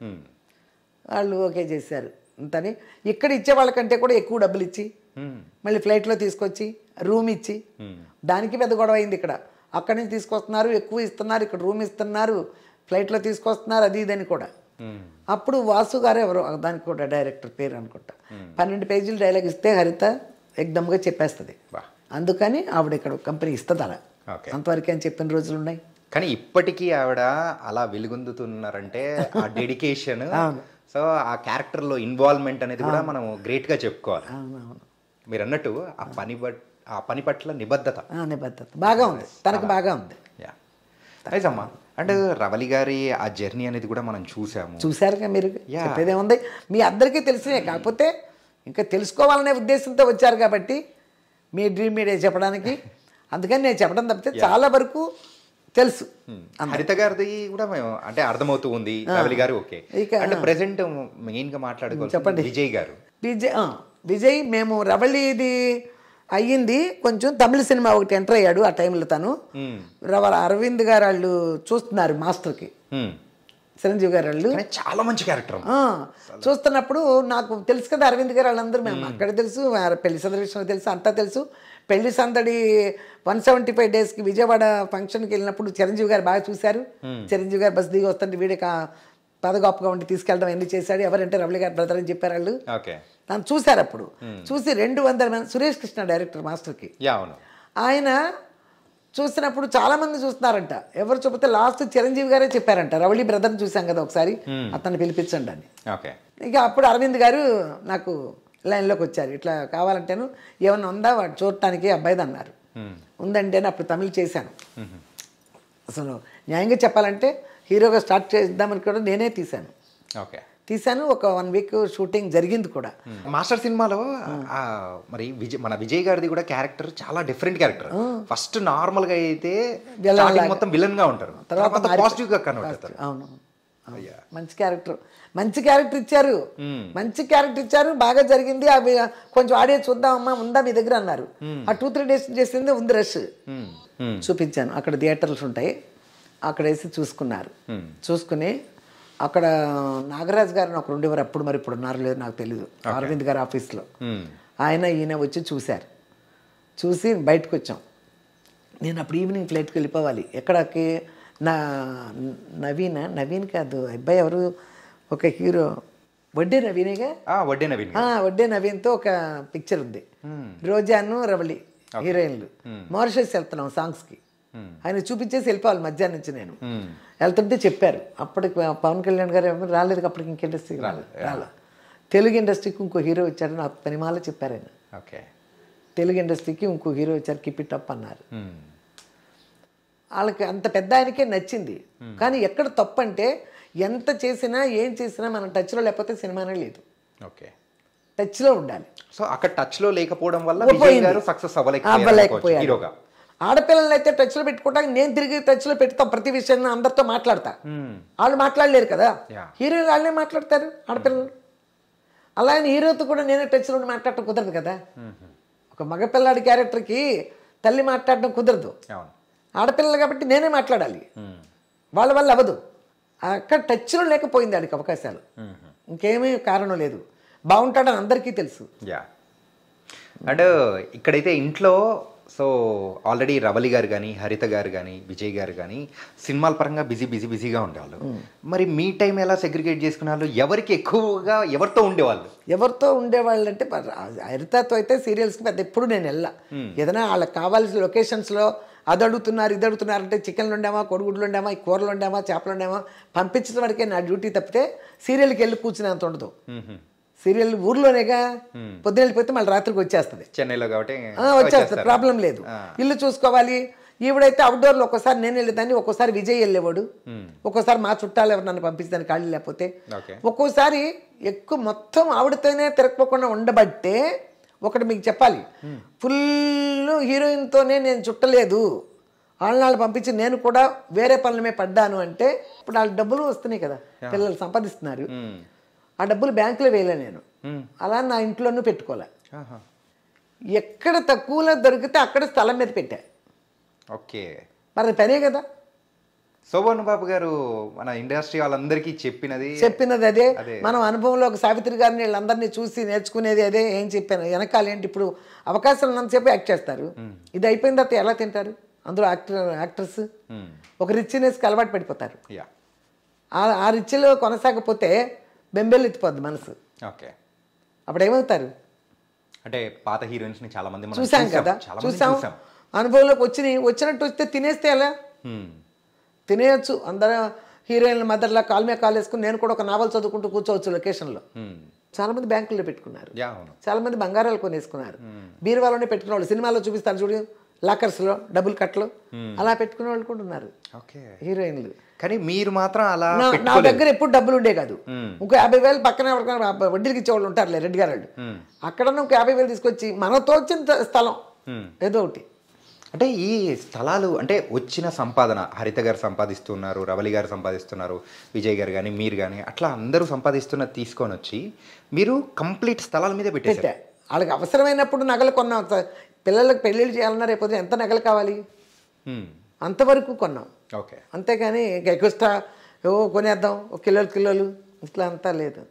వాళ్ళు ఓకే చేశారు అంతని. ఇక్కడ ఇచ్చే వాళ్ళకంటే కూడా ఎక్కువ డబ్బులు ఇచ్చి మళ్ళీ ఫ్లైట్లో తీసుకొచ్చి రూమ్ ఇచ్చి, దానికి పెద్ద గొడవ అయింది ఇక్కడ. అక్కడి నుంచి తీసుకొస్తున్నారు, ఎక్కువ ఇస్తున్నారు, ఇక్కడ రూమ్ ఇస్తున్నారు, ఫ్లైట్లో తీసుకొస్తున్నారు, అది ఇదని కూడా. అప్పుడు వాసు గారు ఎవరు దానికి కూడా డైరెక్టర్ పేరు అనుకుంటా, 12 పేజీలు డైలాగ్ ఇస్తే హరిత ఎగ్దమ్గా చెప్పేస్తుంది. అందుకని ఆవిడ ఇక్కడ కంపెనీ ఇస్తుంది అలా. అంతవరకు అని చెప్పిన రోజులు ఉన్నాయి. కానీ ఇప్పటికీ ఆవిడ అలా వెలుగొందుతున్నారంటే ఆ డెడికేషన్, సో ఆ క్యారెక్టర్లో ఇన్వాల్వ్మెంట్ అనేది కూడా మనం గ్రేట్గా చెప్పుకోవాలి. మీరు అన్నట్టు ఆ పని పట్ల నిబద్ధత బాగా ఉంది తనకు, బాగా ఉంది. నైస్ అమ్మా. అండ్ రవలి గారి ఆ జర్నీ అనేది కూడా మనం చూసారుగా మీరు. చెప్పేదేముంది, మీ అందరికీ తెలిసినే, కాకపోతే ఇంకా తెలుసుకోవాలనే ఉద్దేశంతో వచ్చారు కాబట్టి మీ డ్రీమ్ మీడియా చెప్పడానికి. అందుకని నేను చెప్పడం తప్పితే చాలా వరకు తెలుసు. హరిత గారిది కూడా మేము అంటే అర్థమవుతూ ఉంది, రవలి గారు ఓకే. అంటే ప్రెసెంట్ మెయిన్గా మాట్లాడుకోవాలి చెప్పండి. విజయ్ గారు, విజయ్ మేము రవళిది అయ్యింది కొంచెం, తమిళ సినిమా ఒకటి ఎంటర్ అయ్యాడు ఆ టైంలో. తను అరవింద్ గారు వాళ్ళు చూస్తున్నారు మాస్టర్కి, చిరంజీవి గారు వాళ్ళు. చాలా మంచి క్యారెక్టర్ చూస్తున్నప్పుడు నాకు తెలుసు కదా అరవింద్ గారు వాళ్ళందరూ, మేము అక్కడ తెలుసు, పెళ్లి సందడి విషయంలో తెలుసు, అంతా తెలుసు. పెళ్లి సందడి 175 డేస్కి విజయవాడ ఫంక్షన్కి వెళ్ళినప్పుడు చిరంజీవి గారు బాగా చూశారు. చిరంజీవి గారు బస్ దిగి వస్తుంటే వీడికి పదగొప్పగా ఉండి తీసుకెళ్ళడం ఎన్ని చేశాడు, ఎవరంటే రవళి గారు బ్రదర్ అని చెప్పారు వాళ్ళు. నన్ను చూశారు అప్పుడు. చూసి 200 మంది, సురేష్ కృష్ణ డైరెక్టర్ మాస్టర్కి, ఆయన చూసినప్పుడు చాలా మంది చూస్తున్నారంట. ఎవరు చెబితే లాస్ట్ చిరంజీవి గారే చెప్పారంట, రవళి బ్రదర్ని చూసాం కదా ఒకసారి, అతన్ని పిలిపించండి అని. ఇక అప్పుడు అరవింద్ గారు నాకు లైన్లోకి వచ్చారు, ఇట్లా కావాలంటేను ఏమన్నా ఉందా వాడు చూడటానికి అబ్బాయిది అన్నారు. ఉందండి అని అప్పుడు తమిళ్ చేశాను. అసలు న్యాయంగా చెప్పాలంటే హీరోగా స్టార్ట్ చేద్దామని కూడా నేనే తీశాను. ఒక 1 వీక్ షూటింగ్ జరిగింది కూడా. మాస్టర్ సినిమాలో మరి మన విజయ్ గారిది కూడా క్యారెక్టర్ చాలా డిఫరెంట్ క్యారెక్టర్. ఫస్ట్ నార్మల్ గా అయితే మొత్తం విలన్ గా ఉంటారు, తర్వాత పాజిటివ్ గా కన్వర్ట్ అవుతారు. అవును, మంచి క్యారెక్టర్ ఇచ్చారు, బాగా జరిగింది. అవి కొంచెం ఆడియన్స్ చూద్దామమ్మా, ఉందా మీ దగ్గర అన్నారు. ఆ 2-3 డేస్ చేసింది ఉంది, రష్ చూపించాను. అక్కడ థియేటర్స్ ఉంటాయి, అక్కడ వేసి చూసుకున్నారు. చూసుకుని అక్కడ నాగరాజ్ గారిని ఒకరు ఉండేవారు అప్పుడు, మరి ఇప్పుడు ఉన్నారు లేదు నాకు తెలీదు, అరవింద్ గారి ఆఫీస్లో. ఈయన వచ్చి చూశారు. చూసి బయటకు వచ్చాం. నేను అప్పుడు ఈవినింగ్ ఫ్లైట్కి వెళ్ళిపోవాలి. ఎక్కడికి? నవీన్ కాదు అబ్బాయి ఎవరు, ఒక హీరో వడ్డే నవీనేగా, వడ్డే నవీన్తో ఒక పిక్చర్ ఉంది. రోజాను రవళి హీరోయిన్లు. మారిషస్ వెళ్తున్నాం సాంగ్స్కి. ఆయన చూపించేసి వెళ్ళిపోవాలి మధ్యాహ్నం నుంచి. నేను వెళ్తుంటే చెప్పారు, అప్పటికి పవన్ కళ్యాణ్ గారు ఎవరు రాలేదు, అప్పటికి ఇంక ఇండస్ట్రీకి రాలే. తెలుగు ఇండస్ట్రీకి ఇంకో హీరో వచ్చారు, నాకు పనిమాల చెప్పారు ఆయన. తెలుగు ఇండస్ట్రీకి ఇంకో హీరో వచ్చారు, కీప్ ఇట్ అప్ అన్నారు. వాళ్ళకి అంత పెద్ద ఆయనకే నచ్చింది. కానీ ఎక్కడ తప్పు అంటే ఎంత చేసినా ఏం చేసినా మనం టచ్లో లేకపోతే సినిమానే లేదు. టచ్లో ఉండాలి. సో అక్కడ టచ్లో లేకపోవడం వల్ల సక్సెస్ అవ్వలేకపోయారు. ఆడపిల్లలు అయితే టచ్లో పెట్టుకోవడానికి నేను తిరిగి టచ్లో పెడతాం, ప్రతి విషయాన్ని అందరితో మాట్లాడతా. వాళ్ళు మాట్లాడలేరు కదా, హీరోలు వాళ్ళనే మాట్లాడతారు ఆడపిల్లలు. అలాగే హీరోతో కూడా నేనే టచ్లో మాట్లాడటం కుదరదు కదా. ఒక మగపిల్లాడి క్యారెక్టర్కి తల్లి మాట్లాడడం కుదరదు, ఆడపిల్లలు కాబట్టి నేనే మాట్లాడాలి. వాళ్ళ వల్ల అవ్వదు. అక్కడ టచ్లో లేకపోయింది ఆడికి అవకాశాలు, ఇంకేమీ కారణం లేదు. బాగుంటాడని అందరికీ తెలుసు. అండ్ ఇక్కడైతే ఇంట్లో సో ఆల్రెడీ రవలి గారు కానీ, హరిత గారు కానీ, విజయ్ గారు కానీ సినిమాల పరంగా బిజీగా ఉండేవాళ్ళు. మరి మీ టైం ఎలా సెగ్రిగేట్ చేసుకునేవాళ్ళు? ఎవరికి ఎక్కువగా ఎవరితో ఉండేవాళ్ళు అంటే హరితతో అయితే సీరియల్స్కి పెద్ద ఎప్పుడు నేను వెళ్ళా. ఏదైనా వాళ్ళకి కావాల్సిన లొకేషన్స్లో అది అడుగుతున్నారు ఇది అడుగుతున్నారు అంటే చికెన్లు వండామా, కొడుగుడ్లు వండామా, ఈ కూరలు వండామా, చేపలు వండామా పంపించడం వరకే నా డ్యూటీ తప్పితే సీరియల్కి వెళ్ళి కూర్చునేంత ఉండదు. సీరియల్ ఊర్లోనేగా, పొద్దున వెళ్ళిపోతే మళ్ళీ రాత్రికి వచ్చేస్తుంది, చెన్నైలో కాబట్టి వచ్చేస్తుంది, ప్రాబ్లం లేదు. ఇల్లు చూసుకోవాలి. ఈవిడైతే అవుట్డోర్లో ఒక్కోసారి నేను వెళ్ళేదాన్ని, ఒక్కోసారి విజయ్ వెళ్ళేవాడు, ఒక్కోసారి మా చుట్టాలు ఎవరు నన్ను పంపించడానికి ఖాళీ లేకపోతే, ఒక్కోసారి ఎక్కువ మొత్తం ఆవిడతోనే తిరగకుండా ఉండబట్టే. ఒకటి మీకు చెప్పాలి, ఫుల్ హీరోయిన్తోనే నేను చుట్టలేదు, వాళ్ళని పంపించి నేను కూడా వేరే పనులమే పడ్డాను అంటే ఇప్పుడు వాళ్ళ డబ్బులు వస్తున్నాయి కదా, పిల్లలు సంపాదిస్తున్నారు, ఆ డబ్బులు బ్యాంకులో వేయలే నేను, అలా నా ఇంట్లోనూ పెట్టుకోలే. ఎక్కడ తక్కువలో దొరికితే అక్కడ స్థలం మీద పెట్టా. ఓకే. మరి అది పనే కదా. శోభన్ బాబు గారు మన ఇండస్ట్రీ వాళ్ళందరికీ చెప్పినది అదే. మనం అనుభవంలో ఒక సావిత్రి గారిని వీళ్ళందరినీ చూసి నేర్చుకునేది అదే. ఏం చెప్పాను వెనకాల ఏంటి, ఇప్పుడు అవకాశం ఉన్నంతసేపు యాక్ట్ చేస్తారు, ఇది అయిపోయిన తర్వాత ఎలా తింటారు? అందులో యాక్టర్స్ ఒక రిచ్నెస్కి అలవాటు పడిపోతారు. ఆ రిచ్లో కొనసాగపోతే బెంబేలు ఎత్తిపోద్ది మనసు. ఓకే. అప్పుడు ఏమవుతారు? అంటే పాత హీరోయిన్స్ ని చాలా మంది చూసాం కదా, చూసాం. అనుభవంలోకి వచ్చినట్టు వస్తే తినేస్తే ఎలా? తినేయచ్చు. అందరూ హీరోయిన్ల మదర్లా కాల్ మీద కాల్ వేసుకుని నేను కూడా ఒక నావల్ చదువుకుంటూ కూర్చోవచ్చు లొకేషన్లో. చాలా మంది బ్యాంకుల్లో పెట్టుకున్నారు, చాలా మంది బంగారాలు కొనేసుకున్నారు, బీరువాలోనే పెట్టుకునే వాళ్ళు. సినిమాలో చూపిస్తారు చూడు, లాకర్స్లో డబుల్ కట్లు అలా పెట్టుకునే వాళ్ళు కూడా ఉన్నారు హీరోయిన్లు. కానీ మీరు మాత్రం అలా నా దగ్గర ఎప్పుడు డబ్బులు ఉండే కాదు. ఇంకో 50,000 పక్కన వడ్డీకి ఇచ్చేవాళ్ళు ఉంటారులే, రెడ్డి గారు వాళ్ళు. అక్కడ ఇంకో 50,000 తీసుకొచ్చి మనతో వచ్చిన స్థలం ఏదో ఒకటి. అంటే ఈ స్థలాలు అంటే వచ్చిన సంపాదన హరిత గారు సంపాదిస్తున్నారు, రవలి గారు సంపాదిస్తున్నారు, విజయ్ గారు కానీ మీరు కానీ అట్లా అందరూ సంపాదిస్తున్న తీసుకొని వచ్చి మీరు కంప్లీట్ స్థలాల మీద పెట్టేశారు. వాళ్ళకి అవసరమైనప్పుడు నగలు కొన్నాం. పిల్లలకు పెళ్ళిళ్ళు చేయాలన్నా రేపు ఎంత నగలు కావాలి అంతవరకు కొన్నాం. ఓకే. అంతేగాని ఎక్స్ట్రా కొనేద్దాం ఒక కిలోలు ఇట్లా అంతా లేదు.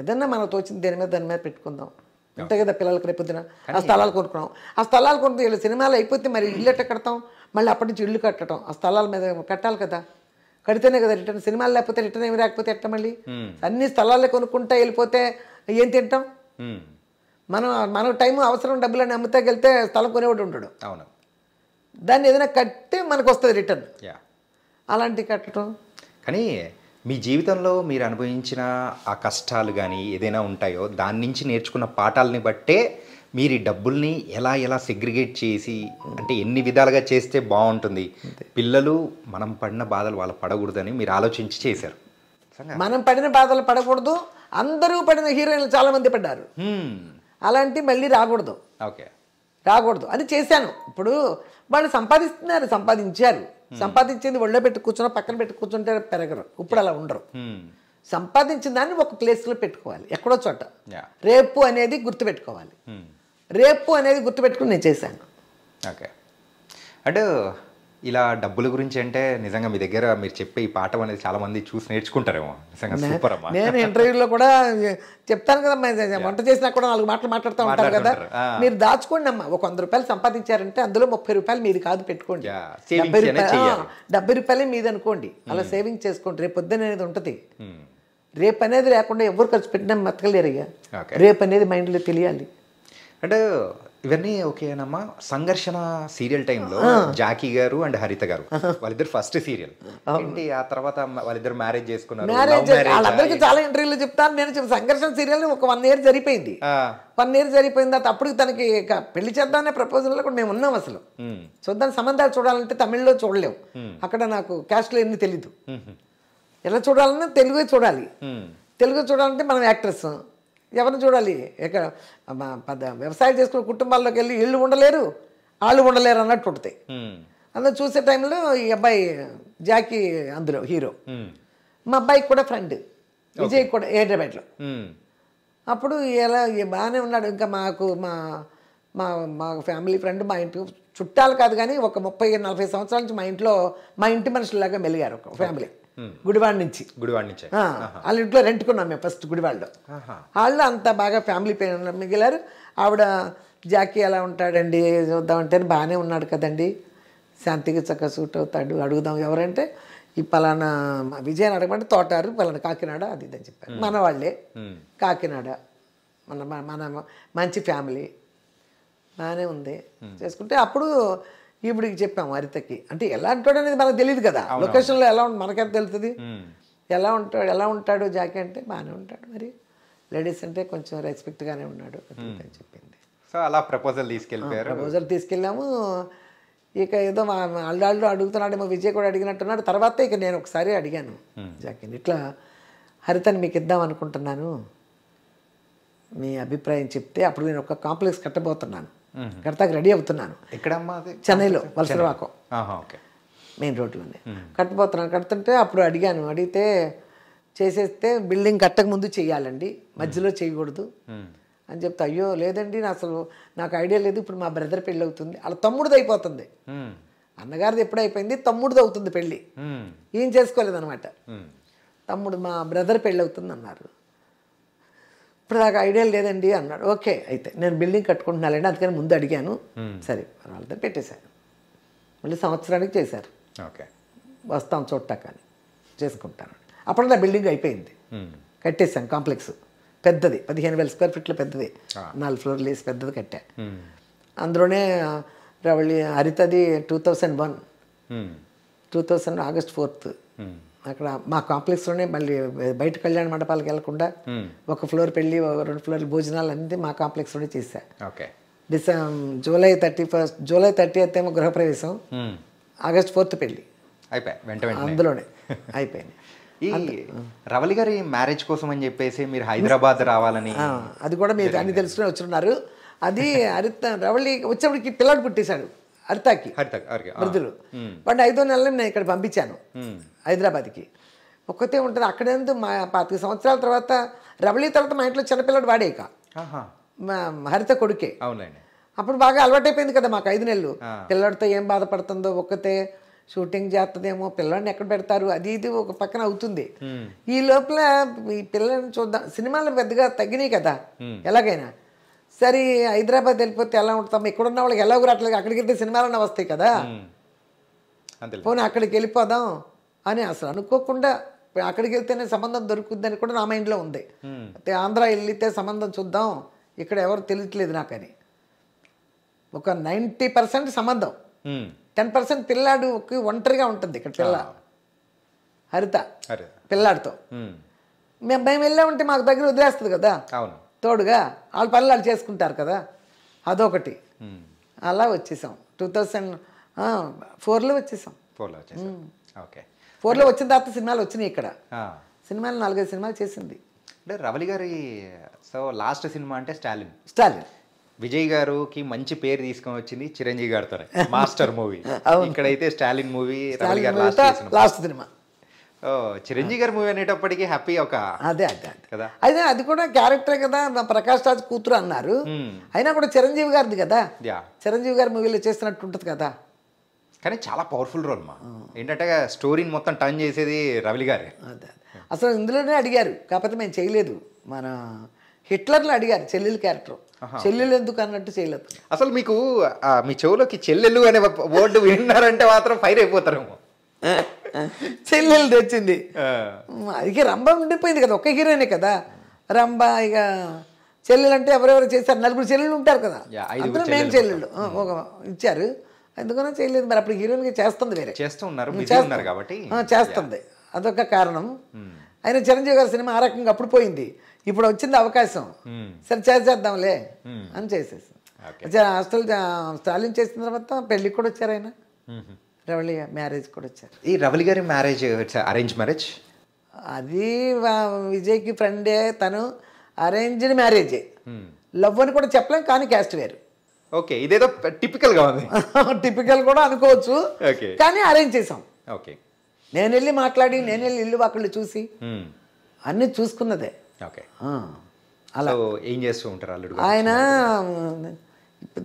ఏదన్నా మనం తోచింది దాని మీద పెట్టుకుందాం అంతే కదా. పిల్లలకి రేపొద్దున ఆ స్థలాలు కొనుక్కున్నాం, ఆ స్థలాలు కొనుక్కు వీళ్ళు సినిమాలు అయిపోతే మరి ఇల్లు ఎట్ట కడతాం? మళ్ళీ అప్పటి నుంచి ఇల్లు కట్టడం, ఆ స్థలాల మీద కట్టాలి కదా, కడితేనే కదా రిటర్న్. సినిమాలు లేకపోతే రిటర్న్ ఏమి రాకపోతే ఎట్ట మళ్ళీ? అన్ని స్థలాలే కొనుక్కుంటా వెళ్ళిపోతే ఏం తింటాం? మన టైం అవసరం డబ్బులని అమ్ముతాకి వెళ్తే స్థలం కొనేవాడు ఉంటాడు. అవును. దాన్ని ఏదైనా కట్టే మనకు వస్తుంది రిటర్న్. అలాంటివి కట్టడం. కానీ మీ జీవితంలో మీరు అనుభవించిన ఆ కష్టాలు కానీ ఏదైనా ఉంటాయో దాని నుంచి నేర్చుకున్న పాఠాలని బట్టే మీరు ఈ డబ్బుల్ని ఎలా సెగ్రిగేట్ చేసి అంటే ఎన్ని విధాలుగా చేస్తే బాగుంటుంది, పిల్లలు మనం పడిన బాధలు వాళ్ళు పడకూడదని మీరు ఆలోచించి చేశారు. మనం పడిన బాధలు పడకూడదు, అందరూ పడిన హీరోయిన్లు చాలామంది పడ్డారు, అలాంటి మళ్ళీ రాకూడదు. ఓకే. రాకూడదు అని చేశాను. ఇప్పుడు వాళ్ళు సంపాదించారు, సంపాదించింది ఒళ్ళో పెట్టి కూర్చున్నా పక్కన పెట్టి కూర్చుంటే పెరగరు. ఇప్పుడు అలా ఉండరు. సంపాదించిన దాన్ని ఒక ప్లేస్లో పెట్టుకోవాలి, ఎక్కడో చోట. రేపు అనేది గుర్తుపెట్టుకోవాలి. రేపు అనేది గుర్తుపెట్టుకుని నేను చేశాను. ఓకే. అంటే ఇలా డబ్బుల గురించి అంటే నిజంగా మీ దగ్గర మీరు చెప్పే ఈ పాఠం అనేది చాలా మంది చూసి నేర్చుకుంటారేమో. నిజంగా సూపర్ అమ్మా. నేను ఇంటర్వ్యూలో కూడా చెప్తాను కదా, వంట చేసినా కూడా 4 మాటలు మాట్లాడుతూ ఉంటారు కదా, మీరు దాచుకోండి అమ్మా. ఒక 100 రూపాయలు సంపాదించారంటే అందులో 30 రూపాయలు మీది కాదు పెట్టుకోండి, 70 రూపాయలే మీది అనుకోండి. అలా సేవింగ్ చేసుకోండి. రేపు పొద్దున అనేది ఉంటుంది. రేపు అనేది లేకుండా ఎవరు ఖర్చు పెట్టినా బతకలేరయ్యా. రేపు అనేది మైండ్లో తెలియాలి. అంటే ఇవన్నీ ఓకేనమ్మా. సంఘర్షణ సీరియల్ టైంలో జాకీ గారు అండ్ హరిత గారు వాళ్ళిద్దరు ఫస్ట్ సీరియల్ ఏంటి, ఆ తర్వాత వాళ్ళిద్దరు మ్యారేజ్ చేసుకున్నారు. వాళ్ళందరికీ చాలా ఇంటర్వ్యూలో చెప్తాను నేను. సంఘర్షణ సీరియల్ ఒక 1 year జరిగిపోయింది. 1 year జరిగిపోయింది తర్వాత అప్పుడు తనకి పెళ్లి చేద్దామనే ప్రపోజల్లో కూడా మేము ఉన్నాం. అసలు చూద్దాం, సంబంధాలు చూడాలంటే తమిళ్లో చూడలేము, అక్కడ నాకు క్యాస్ట్లో ఎన్ని తెలీదు. ఎలా చూడాలన్నా తెలుగే చూడాలి. తెలుగు చూడాలంటే మనం యాక్టర్స్ ఎవరిని చూడాలి? ఇక్కడ వ్యవసాయం చేసుకునే కుటుంబాల్లోకి వెళ్ళి వీళ్ళు ఉండలేరు వాళ్ళు ఉండలేరు అన్నట్టు ఉంటాయి. అందులో చూసే టైంలో ఈ అబ్బాయి జాకీ అందులో హీరో, మా అబ్బాయికి కూడా ఫ్రెండ్ విజయ్ కూడా హైదరాబాద్లో. అప్పుడు ఎలా బాగానే ఉన్నాడు. ఇంకా మాకు మా ఫ్యామిలీ ఫ్రెండ్, మా ఇంటి చుట్టాలు కాదు కానీ ఒక 30-40 సంవత్సరాల నుంచి మా ఇంటి మనుషులాగా మెలిగారు ఒక ఫ్యామిలీ. గుడివాడ నుంచి వాళ్ళ ఇంట్లో రెంట్కున్నాం మేము ఫస్ట్ గుడివాడలో. వాళ్ళు అంత బాగా ఫ్యామిలీ మిగిలారు. ఆవిడ జాకీ ఎలా ఉంటాడండి చూద్దామంటే బాగానే ఉన్నాడు కదండి, శాంతికి చక్కగా సూట్ అవుతాడు, అడుగుదాం ఎవరంటే ఈ పలానా విజయని అడగమంటే తోటారు పలానా కాకినాడ అది ఇదని చెప్పారు. మన వాళ్ళే కాకినాడ, మన మంచి ఫ్యామిలీ బాగానే ఉంది చేసుకుంటే. అప్పుడు ఈవిడికి చెప్పాము హరితకి. అంటే ఎలా అంటాడు అనేది మనకు తెలియదు కదా, లొకేషన్లో ఎలా మనకెంత తెలుస్తుంది. ఎలా ఉంటాడు జాకీ అంటే బాగానే ఉంటాడు, మరి లేడీస్ అంటే కొంచెం రెస్పెక్ట్గానే ఉన్నాడు అని చెప్పింది. సో అలా ప్రపోజల్ తీసుకెళ్ళాము. ఇక ఏదో వాళ్ళు అడుగుతున్నాడేమో, విజయ్ కూడా అడిగినట్టున్నాడు. తర్వాత ఇక నేను ఒకసారి అడిగాను జాకీని, ఇట్లా హరితని మీకు ఇద్దాం అనుకుంటున్నాను, మీ అభిప్రాయం చెప్తే. అప్పుడు నేను ఒక కాంప్లెక్స్ కట్టబోతున్నాను, కడతాకి రెడీ అవుతున్నాను. చెన్నైలో వలసరవాకం మెయిన్ రోడ్లోనే కట్టబోతున్నాను. కడుతుంటే అప్పుడు అడిగితే చేసేస్తే బిల్డింగ్ కట్టక ముందు చెయ్యాలండి, మధ్యలో చేయకూడదు అని చెప్తే అయ్యో లేదండి అసలు నాకు ఐడియా లేదు, ఇప్పుడు మా బ్రదర్ పెళ్ళి అవుతుంది, వాళ్ళ తమ్ముడిది అయిపోతుంది, అన్నగారిది ఎప్పుడు అయిపోయింది, తమ్ముడిది అవుతుంది పెళ్ళి, ఏం చేసుకోలేదన్నమాట. తమ్ముడు మా బ్రదర్ పెళ్ళి అవుతుంది అన్నారు. ఇప్పుడు నాకు ఐడియా లేదండి అన్నాడు. ఓకే అయితే నేను బిల్డింగ్ కట్టుకుంటున్నానండి, అందుకని ముందు అడిగాను, సరే వాళ్ళతో పెట్టేశాను. మళ్ళీ సంవత్సరానికి చేశారు, ఓకే వస్తాం చూడటా కానీ చేసుకుంటాను. అప్పుడు నా బిల్డింగ్ అయిపోయింది, కట్టేశాను. కాంప్లెక్స్ పెద్దది, 15,000 స్క్వేర్ ఫీట్లు పెద్దది, 4 ఫ్లోర్లు వేసి పెద్దది కట్టా. అందులోనే రవళి హరితది 2001 ఆగస్ట్ 4th అక్కడ మా కాంప్లెక్స్లోనే, మళ్ళీ బయట కళ్యాణ మండపాలకు వెళ్లకుండా ఒక ఫ్లోర్ పెళ్ళి, 2 ఫ్లోర్లు భోజనాలు అన్నీ మా కాంప్లెక్స్లోనే చేశా. ఓకే జూలై 30th ఏమో గృహప్రవేశం, ఆగస్ట్ 4th పెళ్ళి అయిపోయి అందులోనే అయిపోయింది. ఈ రవళి గారి మ్యారేజ్ కోసం అని చెప్పేసి మీరు హైదరాబాద్ రావాలని, అది కూడా మీరు అన్ని తెలుసుకుని వచ్చున్నారు. అది రవళి వచ్చేప్పటికి పిల్లాడు పుట్టేశాడు హరితకి, వృద్ధులు. బట్ 5వ నెలలో నేను ఇక్కడ పంపించాను హైదరాబాద్కి. ఒక్కతే ఉంటుంది అక్కడేందుకు. మా 25 సంవత్సరాల తర్వాత రవళి తర్వాత మా ఇంట్లో చిన్నపిల్లడు వాడే, ఇక హరిత కొడుకే. అవునండి. అప్పుడు బాగా అలవాటైపోయింది కదా మాకు 5 నెలలు. పిల్లడితో ఏం బాధపడుతుందో, ఒక్కతే షూటింగ్ చేస్తుందేమో, పిల్లాడిని ఎక్కడ పెడతారు, అది ఇది ఒక పక్కన అవుతుంది. ఈ లోపల ఈ పిల్లల్ని చూద్దాం, సినిమాలు పెద్దగా తగ్గినాయి కదా ఎలాగైనా. సరే హైదరాబాద్ వెళ్ళిపోతే ఎలా ఉంటాం, ఇక్కడున్న వాళ్ళకి ఎలా రావట్లేదు, అక్కడికి వెళ్తే సినిమాలన్నా వస్తాయి కదా, పోనీ అక్కడికి వెళ్ళిపోదాం అని అసలు అనుకోకుండా అక్కడికి వెళ్తేనే సంబంధం దొరుకుతుందని కూడా నా మైండ్లో ఉంది. ఆంధ్ర వెళ్తే సంబంధం చూద్దాం, ఇక్కడ ఎవరు తెలియట్లేదు నాకని. ఒక 90% సంబంధం, 10% పిల్లాడు ఒంటరిగా ఉంటుంది ఇక్కడ. పిల్ల హరిత పిల్లాడితో మేము వెళ్ళామంటే మాకు దగ్గర వదిలేస్తుంది కదా, తోడుగా వాళ్ళ పనులు వాళ్ళు చేసుకుంటారు కదా, అదొకటి. అలా వచ్చేసాం 2004లో వచ్చేసాం. 4లో వచ్చిన తర్వాత సినిమాలు వచ్చినాయి ఇక్కడ. సినిమాలు 4-5 సినిమాలు చేసింది. అంటే రవళి గారి లాస్ట్ సినిమా అంటే స్టాలిన్. విజయ్ గారికి మంచి పేరు తీసుకొని వచ్చింది చిరంజీవి గారితో, మాస్టర్ మూవీ. ఇక్కడైతే స్టాలిన్ మూవీ, రవళి గారు లాస్ట్ సినిమా. చిరంజీవి గారి మూవీ అనేటప్పటికీ హ్యాపీ ఒక అదే కదా. అయితే అది కూడా క్యారెక్టర్ కదా, ప్రకాష్ రాజ్ కూతురు అన్నారు, అయినా కూడా చిరంజీవి గారిది కదా, చిరంజీవి గారి మూవీలో చేస్తున్నట్టు ఉంటుంది కదా. కానీ చాలా పవర్ఫుల్ రోల్ మా, ఏంటంటే స్టోరీని మొత్తం టర్న్ చేసేది రవళి గారే. అదే అసలు ఇందులోనే అడిగారు, కాకపోతే మేము చేయలేదు. మన హిట్లర్లో అడిగారు చెల్లెలు క్యారెక్టర్, చెల్లెలు ఎందుకు అన్నట్టు చేయలేదు. అసలు మీకు మీ చెవులోకి చెల్లెలు అనే వర్డ్ విన్నారంటే మాత్రం ఫైర్ అయిపోతారేమో. చెల్లెలు తెచ్చింది, ఇక రంభ ఉండిపోయింది కదా, ఒక్క హీరోయినే కదా రంభ. ఇక చెల్లెలు అంటే ఎవరెవరు చేశారు, 4 చెల్లెళ్ళు ఉంటారు కదా, అందులో మేము చెల్లెళ్ళు ఒక ఇచ్చారు, ఎందుకన్నా చేయలేదు. మరి అప్పుడు హీరోయిన్గా చేస్తుంది, వేరే చేస్తున్నారు కాబట్టి చేస్తుంది, అదొక కారణం. అయినా చిరంజీవి గారి సినిమా ఆ రకంగా అప్పుడు పోయింది, ఇప్పుడు వచ్చింది అవకాశం, సరే చేద్దాంలే అని చేసేసి. అసలు స్టాలిన్ చేసిన తర్వాత పెళ్ళికి కూడా వచ్చారు ఆయన, రవళి మ్యారేజ్ కూడా వచ్చారు. ఈ రవళి గారి మ్యారేజ్ అరేంజ్ మ్యారేజ్? అది విజయ్కి ఫ్రెండే, తను అరేంజ్డ్ మ్యారేజే, లవ్ అని కూడా చెప్పలేం, కానీ క్యాస్ట్ వేరు. ఓకే, ఇదేదో టిపికల్ గా ఉంది. టిపికల్ కూడా అనుకోవచ్చు, కానీ అరేంజ్ చేసాం. ఓకే, నేను వెళ్ళి మాట్లాడి, నేను వెళ్ళి ఇల్లు వాకిళ్ళు చూసి అన్నీ చూసుకున్నదే. ఓకే, అలా ఏం చేస్తూ ఉంటారు అల్లుడు? ఆయన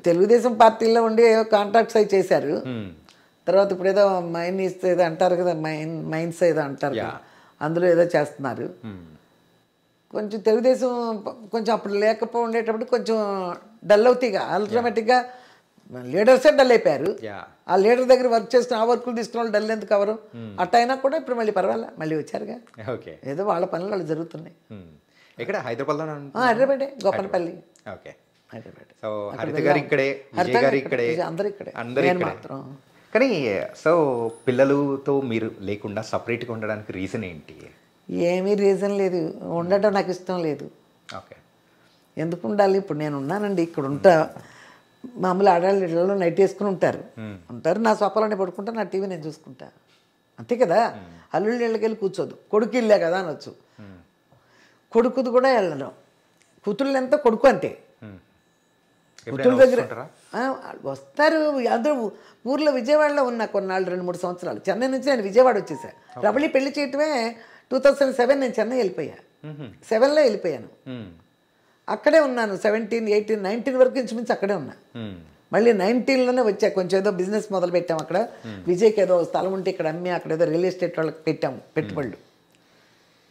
తెలుగుదేశం పార్టీలో ఉండి కాంట్రాక్ట్స్ అవి చేశారు, తర్వాత ఇప్పుడు ఏదో మైన్స్ ఏదో అంటారు కదా, మైన్స్ ఏదో అంటారు కదా, అందులో ఏదో చేస్తున్నారు. కొంచెం తెలుగుదేశం కొంచెం అప్పుడు ఉండేటప్పుడు కొంచెం డల్ అవుతాయిగా, ఆటోమేటిక్గా లీడర్సే డల్ అయిపోయారు. ఆ లీడర్ దగ్గర వర్క్ చేసుకుని ఆ వర్కులు తీసుకున్న వాళ్ళు డల్ ఎందుకు అవరు, అట్టయినా కూడా ఇప్పుడు మళ్ళీ పర్వాలే, మళ్ళీ వచ్చారుగా, ఏదో వాళ్ళ పనులు వాళ్ళు జరుగుతున్నాయి. ఇక్కడ హైదరాబాద్లో? హైదరాబాదే, గోపనపల్లి. ఓకే, హైదరాబాద్. సో హరిత గారు ఇక్కడే, విజయ్ గారు ఇక్కడే, అందరూ ఇక్కడే, నేను మాత్రం. కానీ సో పిల్లలతో మీరు లేకుండా సపరేట్గా ఉండడానికి రీజన్ ఏంటి? ఏమీ రీజన్ లేదు, ఉండటం నాకు ఇష్టం లేదు. ఓకే, ఎందుకు ఉండాలి? ఇప్పుడు నేను ఉన్నానండి, ఇక్కడ ఉంటా, మామూలు ఆడవాళ్ళు ఇళ్ళలో నైట్ వేసుకుని ఉంటారు, నా సోఫాలోనే పడుకుంటా, నా టీవీ నేను చూసుకుంటా, అంతే కదా. అల్లుళ్ళు ఇళ్ళకి వెళ్ళి కూర్చోదు, కొడుకు ఇల్లే కదా అనొచ్చు, కొడుకుది కూడా వెళ్ళడం, కూతుళ్ళు ఎంత కొడుకు అంతే. కూతుళ్ళ దగ్గర వస్తారు అందరూ. ఊర్లో విజయవాడలో ఉన్న కొన్నాళ్ళు 2-3 సంవత్సరాలు, చెన్నై నుంచి నేను విజయవాడ వచ్చేసా. రవళి పెళ్లి చేయటమే 2007 నేను చెన్నై వెళ్ళిపోయా, 7లో వెళ్ళిపోయాను. అక్కడే ఉన్నాను 17, 18, 19 వరకు ఇంచుమించు అక్కడే ఉన్నా. మళ్ళీ 19లోనే వచ్చా. కొంచెం ఏదో బిజినెస్ మొదలు పెట్టాము అక్కడ. విజయ్కి ఏదో స్థలం ఉంటే ఇక్కడ అమ్మి అక్కడ ఏదో రియల్ ఎస్టేట్ వాళ్ళకి పెట్టాము పెట్టుబడులు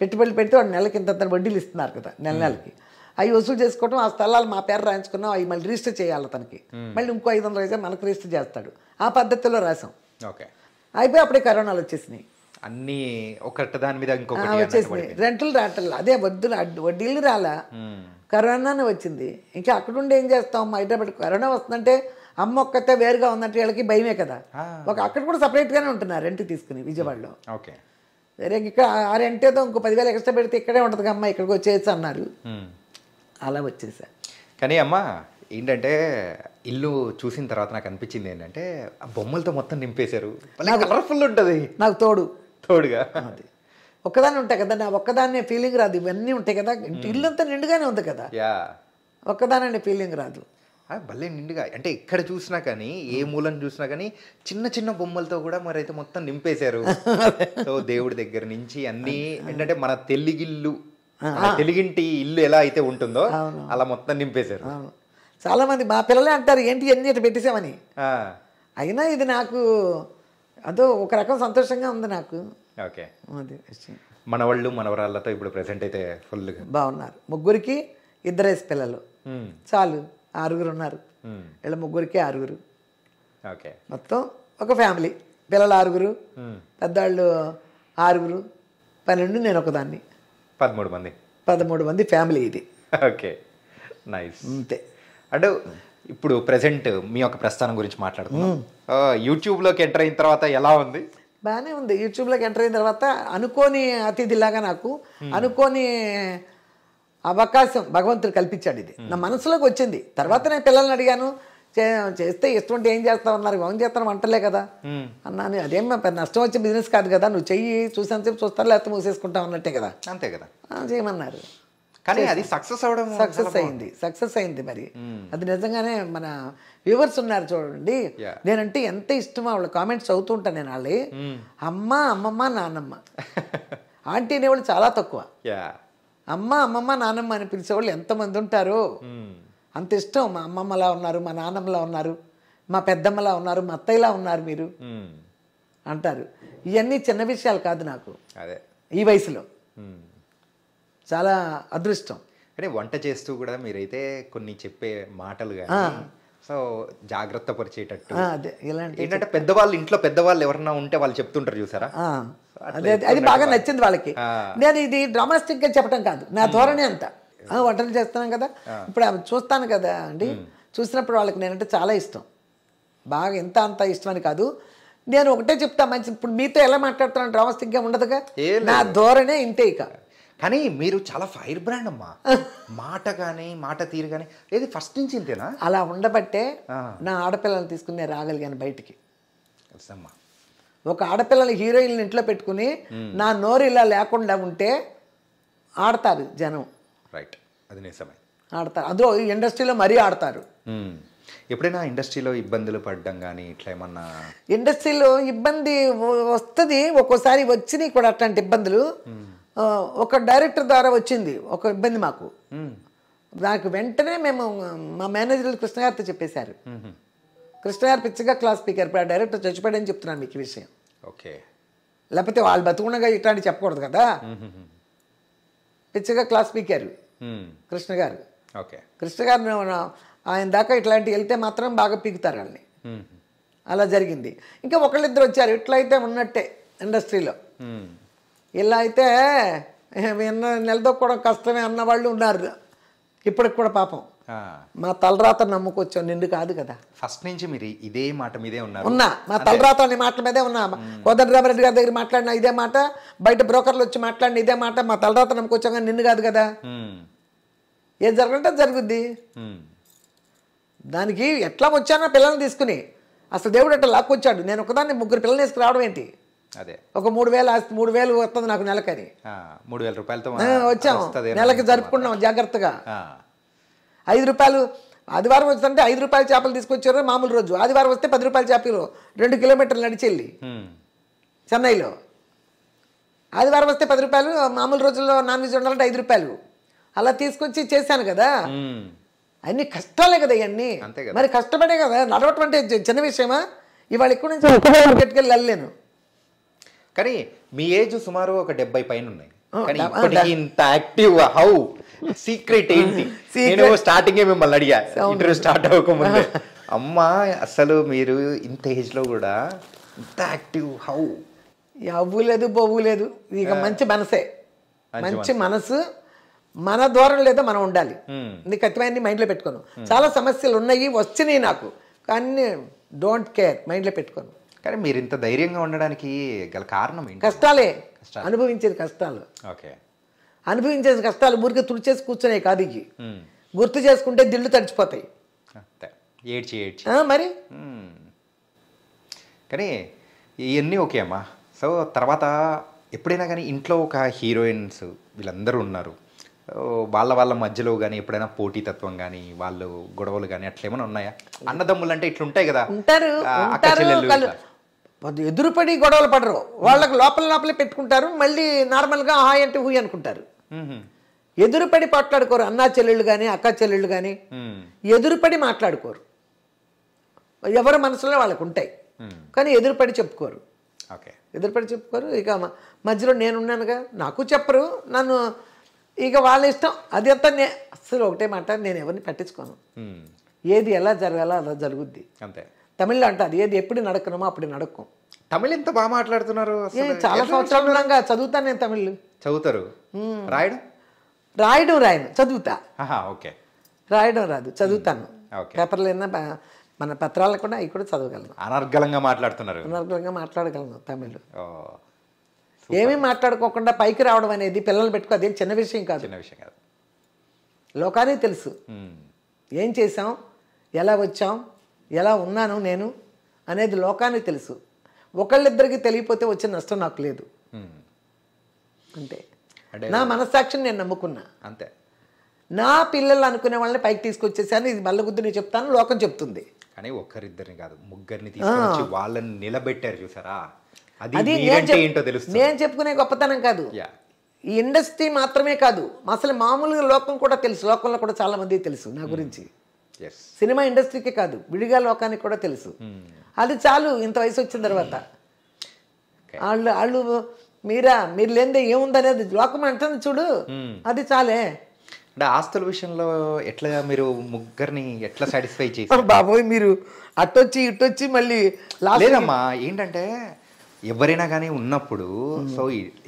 పెడితే వాడు నెలకి ఇంత వడ్డీలు ఇస్తున్నారు కదా నెలకి. అవి వసూలు చేసుకోవడం, ఆ స్థలాలు మా పేరు రాయించుకున్నాం, అవి మళ్ళీ రిజిస్టర్ చేయాలి తనకి. మళ్ళీ ఇంకో 500 అయితే మనకు రిజిస్టర్ చేస్తాడు. ఆ పద్ధతిలో రాసాం. ఓకే. అయిపోయి అప్పుడే కరోనాలు వచ్చేసినాయి. అన్నీ ఒకటి దాని మీద ఇంకొకటి వచ్చేసినాయి. రెంటలు రాటలు అదే వడ్డీలు రాలా, కరోనానే వచ్చింది. ఇంకా అక్కడుండి ఏం చేస్తాం, హైదరాబాద్ కరోనా వస్తుందంటే అమ్మ ఒక్కతే వేరుగా ఉందంటే వీళ్ళకి భయమే కదా. అక్కడ కూడా సపరేట్గానే ఉంటున్నారు రెంట్ తీసుకుని విజయవాడలో. ఓకే. వేరే ఇక్కడ ఆ రెంట్ ఏదో ఇంకో 10,000 ఎక్స్ట్రా పెడితే ఇక్కడే ఉంటుంది అమ్మ, ఇక్కడికి వచ్చేసి అన్నారు. అలా వచ్చేసా. కానీ అమ్మ ఏంటంటే ఇల్లు చూసిన తర్వాత నాకు అనిపించింది ఏంటంటే ఆ బొమ్మలతో మొత్తం నింపేశారు. కలర్ఫుల్ ఉంటుంది. నాకు తోడుగా అది ఒక్కదాన్ని ఉంటాయి కదా, నా ఒక్కదాన్నే ఫీలింగ్ రాదు. ఇవన్నీ ఉంటాయి కదా, ఇల్లంతా నిండుగానే ఉంది కదా, ఒక్కదానే ఫీలింగ్ రాదు. భలే నిండుగా అంటే ఎక్కడ చూసినా కానీ ఏ మూలను చూసినా కానీ చిన్న చిన్న బొమ్మలతో కూడా మరి అయితే మొత్తం నింపేశారు. సో దేవుడి దగ్గర నుంచి అన్నీ ఏంటంటే మన తెలుగింటి ఇల్లు ఎలా అయితే ఉంటుందో అలా మొత్తం నింపేశారు. చాలా మంది మా పిల్లలే అంటారు ఏంటి అన్ని ఇట్లా పెట్టేసామని. అయినా ఇది నాకు అదో ఒక రకం సంతోషంగా ఉంది నాకు. ఓకే. మనవాళ్ళు మనవరాళ్ళతో ఇప్పుడు ప్రెసెంట్ అయితే ఫుల్గా బాగున్నారు. ముగ్గురికి 2 పిల్లలు చాలు, 6 ఉన్నారు. వీళ్ళ ముగ్గురికి 6. ఓకే. మొత్తం ఒక ఫ్యామిలీ. పిల్లలు 6, పెద్దవాళ్ళు 6, 12, నేను ఒకదాన్ని. 13 మంది ఫ్యామిలీ ఇది. Okay, nice. అంతే. అంటే ఇప్పుడు ప్రెసెంట్ మీ యొక్క ప్రస్థానం గురించి మాట్లాడుతున్నాం. యూట్యూబ్లోకి ఎంటర్ అయిన తర్వాత ఎలా ఉంది? బాగానే ఉంది. యూట్యూబ్లోకి ఎంటర్ అయిన తర్వాత అనుకోని అతిథిలాగా నాకు అనుకోని అవకాశం భగవంతుడు కల్పించాడు. ఇది నా మనసులోకి వచ్చింది. తర్వాత నేను పిల్లల్ని అడిగాను, చేస్తే ఇష్టం ఏం చేస్తావు అన్నారు. ఏం చేస్తాను, వంటలే కదా అన్నాను. అదేం నష్టం వచ్చే బిజినెస్ కాదు కదా, నువ్వు చెయ్యి, చూసాను చూస్తాను లేకపోతే మూసేసుకుంటావు అన్నట్టే కదా. అంతే కదా, చేయమన్నారు. కానీ అది సక్సెస్ అయింది. మరి అది నిజంగానే మన వ్యూవర్స్ ఉన్నారు చూడండి, నేనంటే ఎంత ఇష్టమో వాళ్ళ కామెంట్స్ చదువుతూ ఉంటాను నేను. వాళ్ళే అమ్మ, అమ్మమ్మ, నాన్నమ్మ. ఆంటీ అనేవాళ్ళు చాలా తక్కువ. అమ్మ, అమ్మమ్మ, నాన్నమ్మ అని పిలిచేవాళ్ళు ఎంతమంది ఉంటారో. అంత ఇష్టం. మా అమ్మమ్మలా ఉన్నారు, మా నాన్నమ్మలా ఉన్నారు, మా పెద్దమ్మలా ఉన్నారు, మా అత్తయ్యలా ఉన్నారు మీరు అంటారు. ఇవన్నీ చిన్న విషయాలు కాదు నాకు అదే ఈ వయసులో. చాలా అదృష్టం. అంటే వంట చేస్తూ కూడా మీరైతే కొన్ని చెప్పే మాటలు కానీ సో జాగ్రత్త పరిచేటట్టు ఏంటంటే పెద్దవాళ్ళు ఇంట్లో పెద్దవాళ్ళు ఎవరన్నా ఉంటే వాళ్ళు చెప్తుంటారు చూసారా, అదే అది బాగా నచ్చింది వాళ్ళకి. నేను ఇది డ్రామాస్టిక్గా చెప్పడం కాదు, నా ధోరణి అంతా. వంటలు చేస్తున్నాం కదా, ఇప్పుడు చూస్తాను కదా అండి, చూసినప్పుడు వాళ్ళకి నేనంటే చాలా ఇష్టం. బాగా ఎంత అంత ఇష్టం అని కాదు, నేను ఒకటే చెప్తా మంచి. ఇప్పుడు మీతో ఎలా మాట్లాడుతున్నాను, డ్రామాస్టిక్గా ఉండదుగా, నా ధోరణే ఇంతే. ఇక కానీ మీరు చాలా ఫైర్ బ్రాండ్ అమ్మా, మాట కానీ మాట తీరు కానీ ఏది ఫస్ట్ నుంచి ఇంతేనా? అలా ఉండబట్టే నా ఆడపిల్లల్ని తీసుకుని నేను రాగలిగాను బయటికి. ఒక ఆడపిల్లలు హీరోయిన్లు ఇంట్లో పెట్టుకుని నా నోరు ఇలా లేకుండా ఉంటే ఆడతారు జనం. రైట్, అది నిజమే, ఆడతారు. అందులో ఇండస్ట్రీలో మరీ ఆడతారు. ఎప్పుడైనా ఇండస్ట్రీలో ఇబ్బందులు పడ్డం కానీ ఇట్లా ఏమన్నా? ఇండస్ట్రీలో ఇబ్బంది వస్తుంది, ఒక్కోసారి వచ్చినాయి కూడా అట్లాంటి ఇబ్బందులు. ఒక డైరెక్టర్ ద్వారా వచ్చింది ఒక ఇబ్బంది మాకు. నాకు వెంటనే మేము మా మేనేజర్లు కృష్ణ గారితో చెప్పేశారు. కృష్ణ గారు పిచ్చిగా క్లాస్ స్పీకర్. ఇప్పుడు ఆ డైరెక్టర్ చచ్చిపోయాడని చెప్తున్నాను మీకు ఈ విషయం. ఓకే. లేకపోతే వాళ్ళు బతుకుండగా ఇట్లాంటి చెప్పకూడదు కదా. పిచ్చిగా క్లాస్ స్పీకర్ కృష్ణ గారు. ఓకే. కృష్ణ గారు ఆయన దాకా ఇట్లాంటివి వెళ్తే మాత్రం బాగా పీకుతారు వాళ్ళని. అలా జరిగింది. ఇంకా ఒకళ్ళిద్దరు వచ్చారు, ఇట్లయితే ఉన్నట్టే ఇండస్ట్రీలో. ఇలా అయితే నిలదొక్కడం కష్టమే అన్నవాళ్ళు ఉన్నారు ఇప్పటికి కూడా. పాపం మా తలరాత నమ్ముకొచ్చాం, నిండు కాదు కదా. ఫస్ట్ నుంచి మీరు ఇదే మాట మీదే ఉన్నారు. ఉన్నా, మా తలరాత అనే మాటల మీదే ఉన్నా. కోదండరామరెడ్డి గారి దగ్గర మాట్లాడినా ఇదే మాట, బయట బ్రోకర్లు వచ్చి మాట్లాడిన ఇదే మాట. మా తలరాత నమ్ముకొచ్చాం కానీ నిన్ను కాదు కదా. ఏం జరగంటే జరుగుద్ది. దానికి ఎట్లా వచ్చానో పిల్లల్ని తీసుకుని, అసలు దేవుడు అట్లా లాక్కొచ్చాడు. నేను ఒకదాన్ని 3 పిల్లల్ని తీసుకురావడం ఏంటి? అదే ఒక 3,000 ఆస్తి, 3,000 వస్తుంది నాకు నెలకని. 3,000 రూపాయలతో వచ్చాము, నెలకి జరుపుకున్నాం జాగ్రత్తగా. 5 రూపాయలు ఆదివారం వస్తుంటే 5 రూపాయల చేపలు తీసుకొచ్చారు మామూలు రోజు. ఆదివారం వస్తే 10 రూపాయల చేపలు 2 కిలోమీటర్లు నడిచెళ్ళి చెన్నైలో. ఆదివారం వస్తే 10 రూపాయలు, మామూలు రోజుల్లో నాన్ వెజ్ ఉండాలంటే 5 రూపాయలు. అలా తీసుకొచ్చి చేశాను కదా. మ్మ్. అన్ని కష్టాలే కదా ఇవన్నీ. అంతే కదా. మరి కష్టపడే కదా నడవటం అంటే చిన్న విషయమా? ఇవాళ ఇక్కడ నుంచి పెట్టుకెళ్ళి వెళ్ళలేను. కానీ మీ ఏజ్ సుమారు ఒక 70 పైన ఉన్నాయి, కానీ ఇప్పటికీ ఇంత యాక్టివ్ హౌ సీక్రెట్ ఏంటి? నేను స్టార్టింగ్ మిమ్మల్ని అడిగా ఇంటర్వ్యూ స్టార్ట్ అవ్వకముందే, అమ్మా అసలు మీరు ఇంత ఏజ్ లో కూడా ఇంత యాక్టివ్ హౌ? అవ్వు లేదు బొవ్వు లేదు, ఇక మంచి మనసే, మంచి మనసు. మన దూరం లేదో మనం ఉండాలి. నీ కత్తిమైంది మైండ్లో పెట్టుకోను. చాలా సమస్యలు ఉన్నాయి వచ్చినాయి నాకు, కానీ డోంట్ కేర్, మైండ్లో పెట్టుకోను. కానీ మీరు ఇంత ధైర్యంగా ఉండడానికి గల కారణం ఏంటి? కష్టాలే, అనుభవించేది కష్టాలు. ఓకే. అనుభవించేది కష్టాలు ఊరికే తుడిచేసి కూర్చునే కాదు, ఇవి గుర్తు చేసుకుంటే దిళ్ళు తడిచిపోతాయి. ఏడ్చి ఏడ్చి మరి. కానీ ఇవన్నీ ఓకే అమ్మా. సో తర్వాత ఎప్పుడైనా కానీ ఇంట్లో ఒక హీరోయిన్స్ వీళ్ళందరూ ఉన్నారు, వాళ్ళ మధ్యలో కానీ ఎప్పుడైనా పోటీతత్వం కానీ వాళ్ళు గొడవలు కానీ అట్లా ఏమైనా ఉన్నాయా? అన్నదమ్ములు అంటే ఇట్లుంటాయి కదా, ఉంటారు. ఎదురుపడి గొడవలు పడరు, వాళ్ళకి లోపలే పెట్టుకుంటారు. మళ్ళీ నార్మల్గా హాయ్ అంటే హూయ్ అనుకుంటారు. ఎదురుపడి మాట్లాడుకోరు. అన్నా చెల్లెళ్ళు కానీ అక్క చెల్లెళ్ళు కానీ ఎదురుపడి మాట్లాడుకోరు. ఎవరి మనసులో వాళ్ళకు ఉంటాయి, కానీ ఎదురుపడి చెప్పుకోరు. ఎదురుపడి చెప్పుకోరు. ఇక మధ్యలో నేనున్నానుగా, నాకు చెప్పరు, నన్ను ఇక వాళ్ళ ఇష్టం. అది అంతా అసలు ఒకటే మాట, నేను ఎవరిని పట్టించుకోను. ఏది ఎలా జరగాలో అలా జరుగుద్ది అంతే. తమిళ్లో అంటారు, ఏది ఎప్పుడు నడకనమో అప్పుడు నడకం. తమిళ్ ఎంత బాగా మాట్లాడుతున్నారు. చాలా సంవత్సరాలు ఉన్నాగా చదువుతాను నేను తమిళ్. చదువుతారు? రాయను, చదువుతా. ఓకే. రాయడం రాదు, చదువుతాను. పేపర్లు అయినా మన పత్రాలు కూడా అవి కూడా చదవగలను. అనర్గళంగా మాట్లాడుతున్నారు. అనర్గళంగా మాట్లాడగలను తమిళ్. ఏమీ మాట్లాడుకోకుండా పైకి రావడం అనేది పిల్లలు పెట్టుకో, అదేం చిన్న విషయం కాదు. చిన్న విషయం కాదు. లోకానికి తెలుసు ఏం చేసాం, ఎలా వచ్చాం, ఎలా ఉన్నాను నేను అనేది లోకానికి తెలుసు. ఒకళ్ళిద్దరికి తెలియపోతే వచ్చిన నష్టం నాకు లేదు. అంతే. నా మనస్సాక్షిని నేను నమ్ముకున్నా అంతే. నా పిల్లలు అనుకునే వాళ్ళని పైకి తీసుకొచ్చేసాను. ఇది బల్లగుద్దు నేను చెప్తాను, లోకం చెప్తుంది. కానీ ఒక్కరిద్దరిని కాదు, ముగ్గురిని తీసుకొచ్చి వాళ్ళని నిలబెట్టారు చూసారా, అది నేను చెప్పుకునే గొప్పతనం కాదు. ఈ ఇండస్ట్రీ మాత్రమే కాదు, అసలు మామూలుగా లోకం కూడా తెలుసు. లోకంలో కూడా చాలా మందికి తెలుసు నా గురించి. సినిమా ఇండస్ట్రీకే కాదు, విడిగా లోకానికి కూడా తెలుసు. అది చాలు. ఇంత వయసు వచ్చిన తర్వాత వాళ్ళు మీరు లేనిదే ఏముందనేది లోకం అంటుంది చూడు, అది చాలే. అంటే ఆస్తుల విషయంలో ఎట్లా మీరు ముగ్గురిని ఎట్లా సాటిస్ఫై చేశారు? బాబోయ్, మీరు అట్టొచ్చి ఇట్టొచ్చి మళ్ళీ లేదమ్మా. ఏంటంటే ఎవరైనా కానీ ఉన్నప్పుడు సో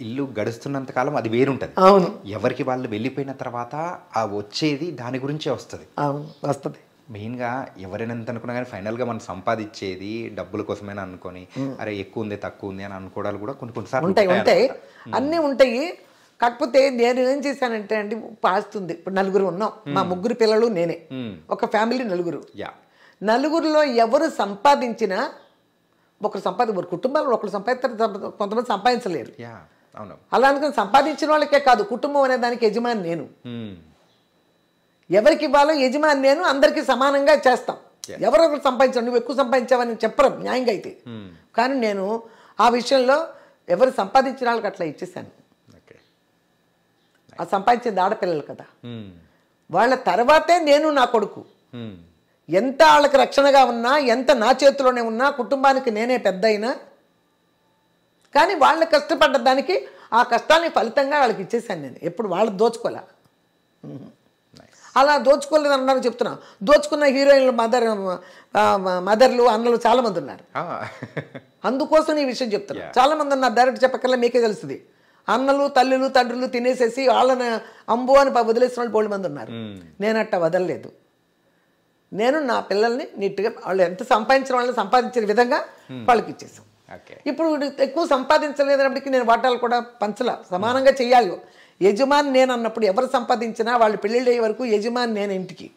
ఇల్లు గడుస్తున్నంత కాలం అది వేరుంటది. అవును. ఎవరికి వాళ్ళు వెళ్ళిపోయిన తర్వాత ఆ వచ్చేది దాని గురించే వస్తుంది. వస్తుంది. మెయిన్గా ఎవరైనా ఎంత అనుకున్నా కానీ ఫైనల్గా మనం సంపాదించేది డబ్బుల కోసమైనా అనుకొని అరే ఎక్కువ ఉంది తక్కువ ఉంది అని అనుకోవడాలు కూడా కొన్నిసార్లు ఉంటాయి. అన్నీ ఉంటాయి. కాకపోతే నేను ఏం చేశానంటే అండి, పాస్తుంది. ఇప్పుడు నలుగురు ఉన్నాం, మా ముగ్గురు పిల్లలు నేనే, ఒక ఫ్యామిలీ నలుగురిలో ఎవరు సంపాదించినా ఒకరు కుటుంబాలు ఒకరు సంపాదిస్తారు, కొంతమంది సంపాదించలేరు. అలా అనుకుని సంపాదించిన వాళ్ళకే కాదు, కుటుంబం అనే దానికి యజమాని నేను. ఎవరికి ఇవ్వాలో యజమాని నేను, అందరికీ సమానంగా చేస్తాం. ఎవరొకరు సంపాదించారు, నువ్వు ఎక్కువ సంపాదించావని చెప్పరు న్యాయంగా అయితే. కానీ నేను ఆ విషయంలో ఎవరు సంపాదించిన వాళ్ళకి అట్లా ఇచ్చేసాను. ఆ సంపాదించింది ఆడపిల్లలు కదా, వాళ్ళ తర్వాతే నేను నా కొడుకు. ఎంత వాళ్ళకి రక్షణగా ఉన్నా, ఎంత నా చేతిలోనే ఉన్నా, కుటుంబానికి నేనే పెద్ద అయినా కానీ వాళ్ళు కష్టపడ్డ దానికి ఆ కష్టానికి ఫలితంగా వాళ్ళకి ఇచ్చేసాను నేను. ఎప్పుడు వాళ్ళు దోచుకోలే. అలా దోచుకోలేదు అన్నారు చెప్తున్నా. దోచుకున్న హీరోయిన్లు మదర్లు అన్నలు చాలామంది ఉన్నారు. అందుకోసం ఈ విషయం చెప్తున్నా. చాలామంది ఉన్నారు, డైరెక్ట్ చెప్పకల్లా మీకే తెలుస్తుంది. అన్నలు తల్లులు తండ్రులు తినేసేసి వాళ్ళని అంబు అని వదిలేసిన వాళ్ళు బోల్డ్ మంది ఉన్నారు. నేను అట్ట వదలలేదు. నేను నా పిల్లల్ని నీట్గా వాళ్ళు ఎంత సంపాదించిన వాళ్ళని సంపాదించిన విధంగా వాళ్ళకి ఇచ్చేసాం. ఇప్పుడు ఎక్కువ సంపాదించలేదన్నప్పటికీ నేను వాటాలు కూడా పంచలా, సమానంగా చెయ్యాలి. యజమాని నేను అన్నప్పుడు ఎవరు సంపాదించినా వాళ్ళు పెళ్ళిళ్ళు అయ్యే వరకు యజమాని నేను ఇంటికి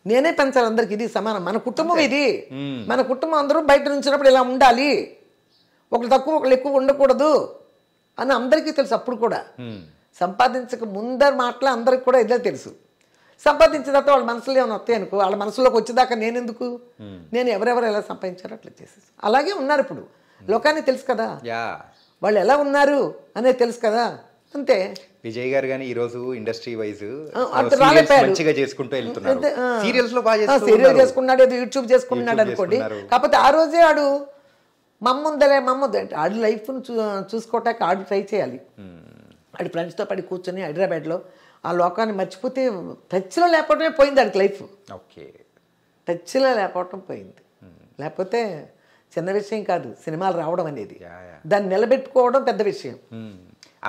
నేనే పెంచాలి అందరికి. ఇది సమానం, మన కుటుంబం ఇది. మన కుటుంబం అందరూ బయట నుంచినప్పుడు ఇలా ఉండాలి, ఒకళ్ళు తక్కువ ఒకళ్ళు ఎక్కువ ఉండకూడదు అని అందరికీ తెలుసు. అప్పుడు కూడా సంపాదించక ముందర మాటలు అందరికి కూడా ఇదే తెలుసు. సంపాదించిన తర్వాత వాళ్ళ మనసులో ఏమైనా వస్తాయి అనుకో, వాళ్ళ మనసులోకి వచ్చేదాకా నేనెందుకు, నేను ఎవరెవరు ఎలా సంపాదించారో అట్లా చేసేసి అలాగే ఉన్నారు. ఇప్పుడు లోకానికి తెలుసు కదా వాళ్ళు ఎలా ఉన్నారు అనేది తెలుసు కదా. అంతే. విజయ్ గారు కానీ ఈ రోజు ఇండస్ట్రీ వైజ్ అంత రాలేపాడు. మంచిగా చేసుకుంటూ వెళ్తున్నారు. సీరియల్స్ లో బాగా సీరియల్ చేస్తున్నారు. చేసుకున్నాడు, ఏదో యూట్యూబ్ చేసుకున్నాడు అనుకోండి. కాకపోతే ఆ రోజే ఆడు మమ్ముందలే మమ్ముంది అంటే ఆడి లైఫ్ను చూసుకోవటానికి ఆడు ట్రై చేయాలి. ఆడి ఫ్రెండ్స్తో పడి కూర్చొని హైదరాబాద్లో ఆ లోకాన్ని మర్చిపోతే టచ్లో లేకపోవడమే పోయింది ఆడికి లైఫ్. ఓకే, టచ్లో లేకపోవటం పోయింది. లేకపోతే చిన్న విషయం కాదు సినిమాలు రావడం అనేది. దాన్ని నిలబెట్టుకోవడం పెద్ద విషయం.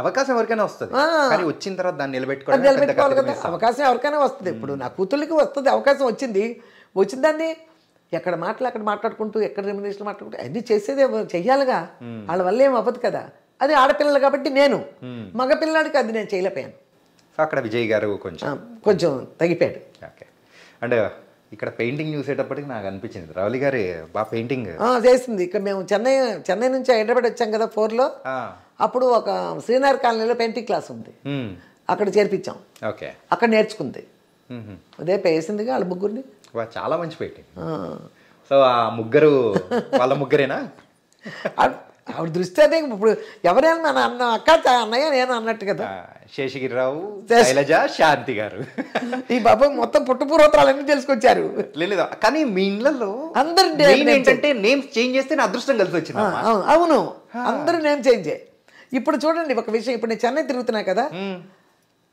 అవకాశం ఎవరికైనా వస్తుంది, కానీ వచ్చిన తర్వాత దాన్ని నిలబెట్టుకోవాలి కదా. అవకాశం ఎవరికైనా వస్తుంది. ఇప్పుడు నా కూతుళ్ళకి వస్తుంది అవకాశం, వచ్చిన దాన్ని ఎక్కడ అక్కడ మాట్లాడుకుంటూ ఎక్కడ రెమ్యునరేషన్ మాట్లాడుకుంటూ అన్ని చేసేదే చెయ్యాలిగా. వాళ్ళ వల్ల ఏం అవ్వదు కదా. అది ఆడపిల్లలు కాబట్టి నేను, మగపిల్లాడికి అది నేను చేయలేకపోయాను. సో అక్కడ విజయ్ గారు కొంచెం తగ్గిపోయాడు. ఓకే, అండ్ ఇక్కడ పెయింటింగ్ చూసేటప్పటికి నాకు అనిపించింది రవలి గారి బాగా పెయింటింగ్ చేసింది. ఇక్కడ మేము చెన్నై నుంచి హైదరాబాద్ వచ్చాం కదా 4లో. అప్పుడు ఒక శ్రీనగర్ కాలనీలో పెయింటింగ్ క్లాస్ ఉంది, అక్కడ చేర్పించాం. ఓకే, అక్కడ నేర్చుకుంది. అదే వేసిందిగా వాళ్ళ ముగ్గురిని. చాలా మంచి పెయింటింగ్. సో ఆ ముగ్గురు వాళ్ళ ముగ్గురేనా? ఆవిడ దృష్టి అదే. ఇప్పుడు ఎవరైనా మన అన్న అక్క అన్నయ్య నేను అన్నట్టు కదా. శేషగిరిరావు, శైలజ, శాంతి గారు ఈ బాబు మొత్తం పుట్టుపూర్వోత్తరాలన్నీ తెలుసుకొచ్చారు. లేదు కానీ మీ ఇళ్ళలో అందరు ఏంటంటే నేమ్స్ చేంజ్ చేస్తే నా అదృష్టం కలిసి వచ్చింది. అవును, అందరూ నేమ్ చేంజే. ఇప్పుడు చూడండి ఒక విషయం, ఇప్పుడు నేను చెన్నై తిరుగుతున్నా కదా,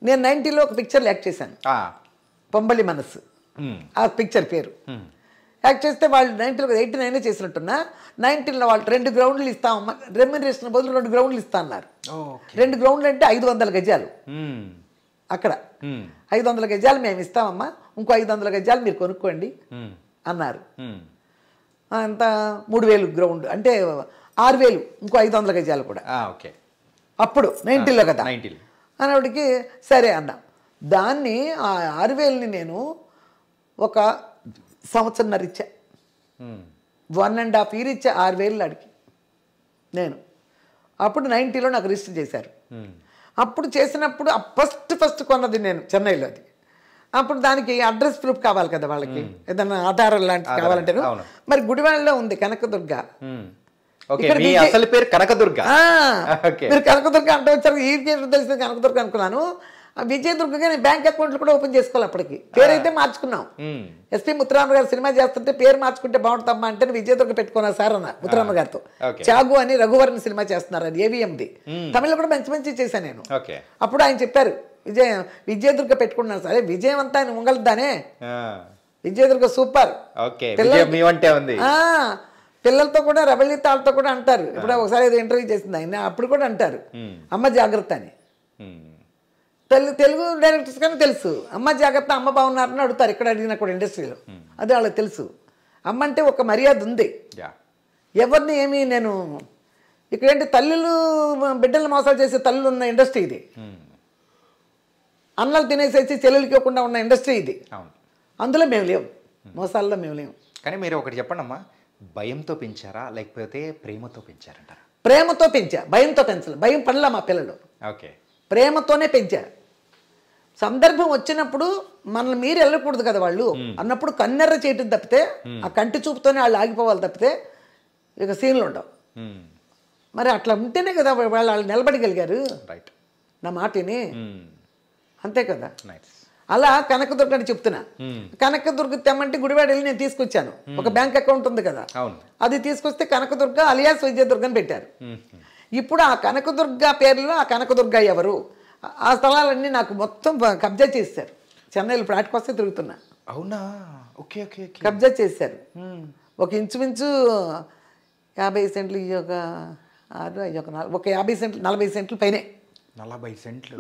నేను 90లో ఒక పిక్చర్లో యాక్ట్ చేశాను, పొంబలి మనస్సు ఆ పిక్చర్ పేరు. యాక్ట్ చేస్తే వాళ్ళు 90లో 89 చేసినట్టున్నా 19లో వాళ్ళు 2 గ్రౌండ్లు ఇస్తామమ్మా, రెమ్యునరేషన్ బదులు 2 గ్రౌండ్లు ఇస్తా అన్నారు. 2 గ్రౌండ్లు అంటే 500 గజాలు. అక్కడ 500 గజాలు మేము ఇస్తామమ్మా, ఇంకో 500 గజాలు మీరు కొనుక్కోండి అన్నారు. అంత 3000 గ్రౌండ్ అంటే 6000, ఇంకో 500 గజాలు కూడా. అప్పుడు 90లో కదా అన్నప్పటికి సరే అన్నా. దాన్ని ఆ 6000ని నేను ఒక సంవత్సరంన్నర ఇచ్చా, 1.5 year ఇచ్చా 6000 అడిగి నేను. అప్పుడు 90లో నాకు రిజిస్టర్ చేశారు. అప్పుడు చేసినప్పుడు ఫస్ట్ కొన్నది నేను చెన్నైలో. అది అప్పుడు దానికి అడ్రస్ ప్రూఫ్ కావాలి కదా వాళ్ళకి, ఏదన్నా ఆధారం లాంటివి కావాలంటే. మరి గుడివాడలో ఉంది కనకదుర్గ. అసలు పేరు కనకదుర్గ. మీరు కనకదుర్గ అంటే వచ్చారు, ఈ తెలిసింది కనకదుర్గ అనుకున్నాను. విజయదుర్గగా నేను బ్యాంక్ అకౌంట్లు కూడా ఓపెన్ చేసుకోవాలి. అప్పటికి పేరు అయితే మార్చుకున్నాం. ఎస్పీ ముత్తురామ గారు సినిమా చేస్తుంటే పేరు మార్చుకుంటే బాగుంటుందమ్మా అంటే విజయదుర్గ పెట్టుకున్నా సార్ అన్న ముత్తురామ గారితో. చాగు అని రఘువరన్ సినిమా చేస్తున్నారు, అది AVMది. తమిళలో కూడా మంచి చేశాను నేను. అప్పుడు ఆయన చెప్పారు విజయదుర్గ పెట్టుకున్నాను సార్. విజయం అంతా ఆయన ఉంగలదానే, విజయదుర్గ సూపర్. పిల్లలతో కూడా రవళి తాళ్ళతో కూడా అంటారు. ఇప్పుడు ఒకసారి ఏదో ఇంటర్వ్యూ చేసింది ఆయన, అప్పుడు కూడా అంటారు అమ్మ జాగ్రత్త అని. తెలుగు డైరెక్టర్స్ కానీ తెలుసు అమ్మ జాగ్రత్త, అమ్మ బాగున్నారని అడుగుతారు ఇక్కడ అడిగినా కూడా ఇండస్ట్రీలో. అది వాళ్ళకి తెలుసు. అమ్మ అంటే ఒక మర్యాద ఉంది. ఎవరిని ఏమి నేను ఇక్కడేంటి తల్లులు బిడ్డలు మోసాలు చేసే తల్లులు ఉన్న ఇండస్ట్రీ ఇది. అన్నలు తినేసేసి చెల్లెలకి ఇవ్వకుండా ఉన్న ఇండస్ట్రీ ఇది. అందులో మేము లేవు, మోసాల్లో మేము లేవు. కానీ మీరు ఒకటి చెప్పండి అమ్మా, భయంతో పెంచారా లేకపోతే ప్రేమతో పెంచారంటారా? ప్రేమతో పెంచా, భయంతో పెంచలేదు. భయం పడలా మా పిల్లలు. ప్రేమతోనే పెంచా. సందర్భం వచ్చినప్పుడు మనల్ని మీరు వెళ్ళకూడదు కదా వాళ్ళు అన్నప్పుడు కన్నెర్ర చేయటం తప్పితే, ఆ కంటి చూపుతోనే వాళ్ళు ఆగిపోవాలి తప్పితే ఇక సీన్లు ఉండవు. మరి అట్లా ఉంటేనే కదా వాళ్ళు నిలబడగలిగారు నా మాటని. అంతే కదా. అలా కనకదుర్గ అని చెప్తున్నా. కనకదుర్గ తెమ్మంటే గుడివాడ వెళ్ళి నేను తీసుకొచ్చాను. ఒక బ్యాంక్ అకౌంట్ ఉంది కదా, అది తీసుకొస్తే కనకదుర్గ అలియాస్ విజయదుర్గ అని పెట్టారు. ఇప్పుడు ఆ కనకదుర్గ పేరులో ఆ కనకదుర్గ ఎవరు, ఆ స్థలాలన్నీ నాకు మొత్తం కబ్జా చేశారు. చెన్నైలో ఫ్లాట్కి వస్తే తిరుగుతున్నా. అవునా? కబ్జా చేశారు. ఒక ఇంచుమించు 50 సెంట్లు, ఈ ఒక 6 ఒక 50 సెంట్లు 40 సెంట్లు పైనే. 40 సెంట్లు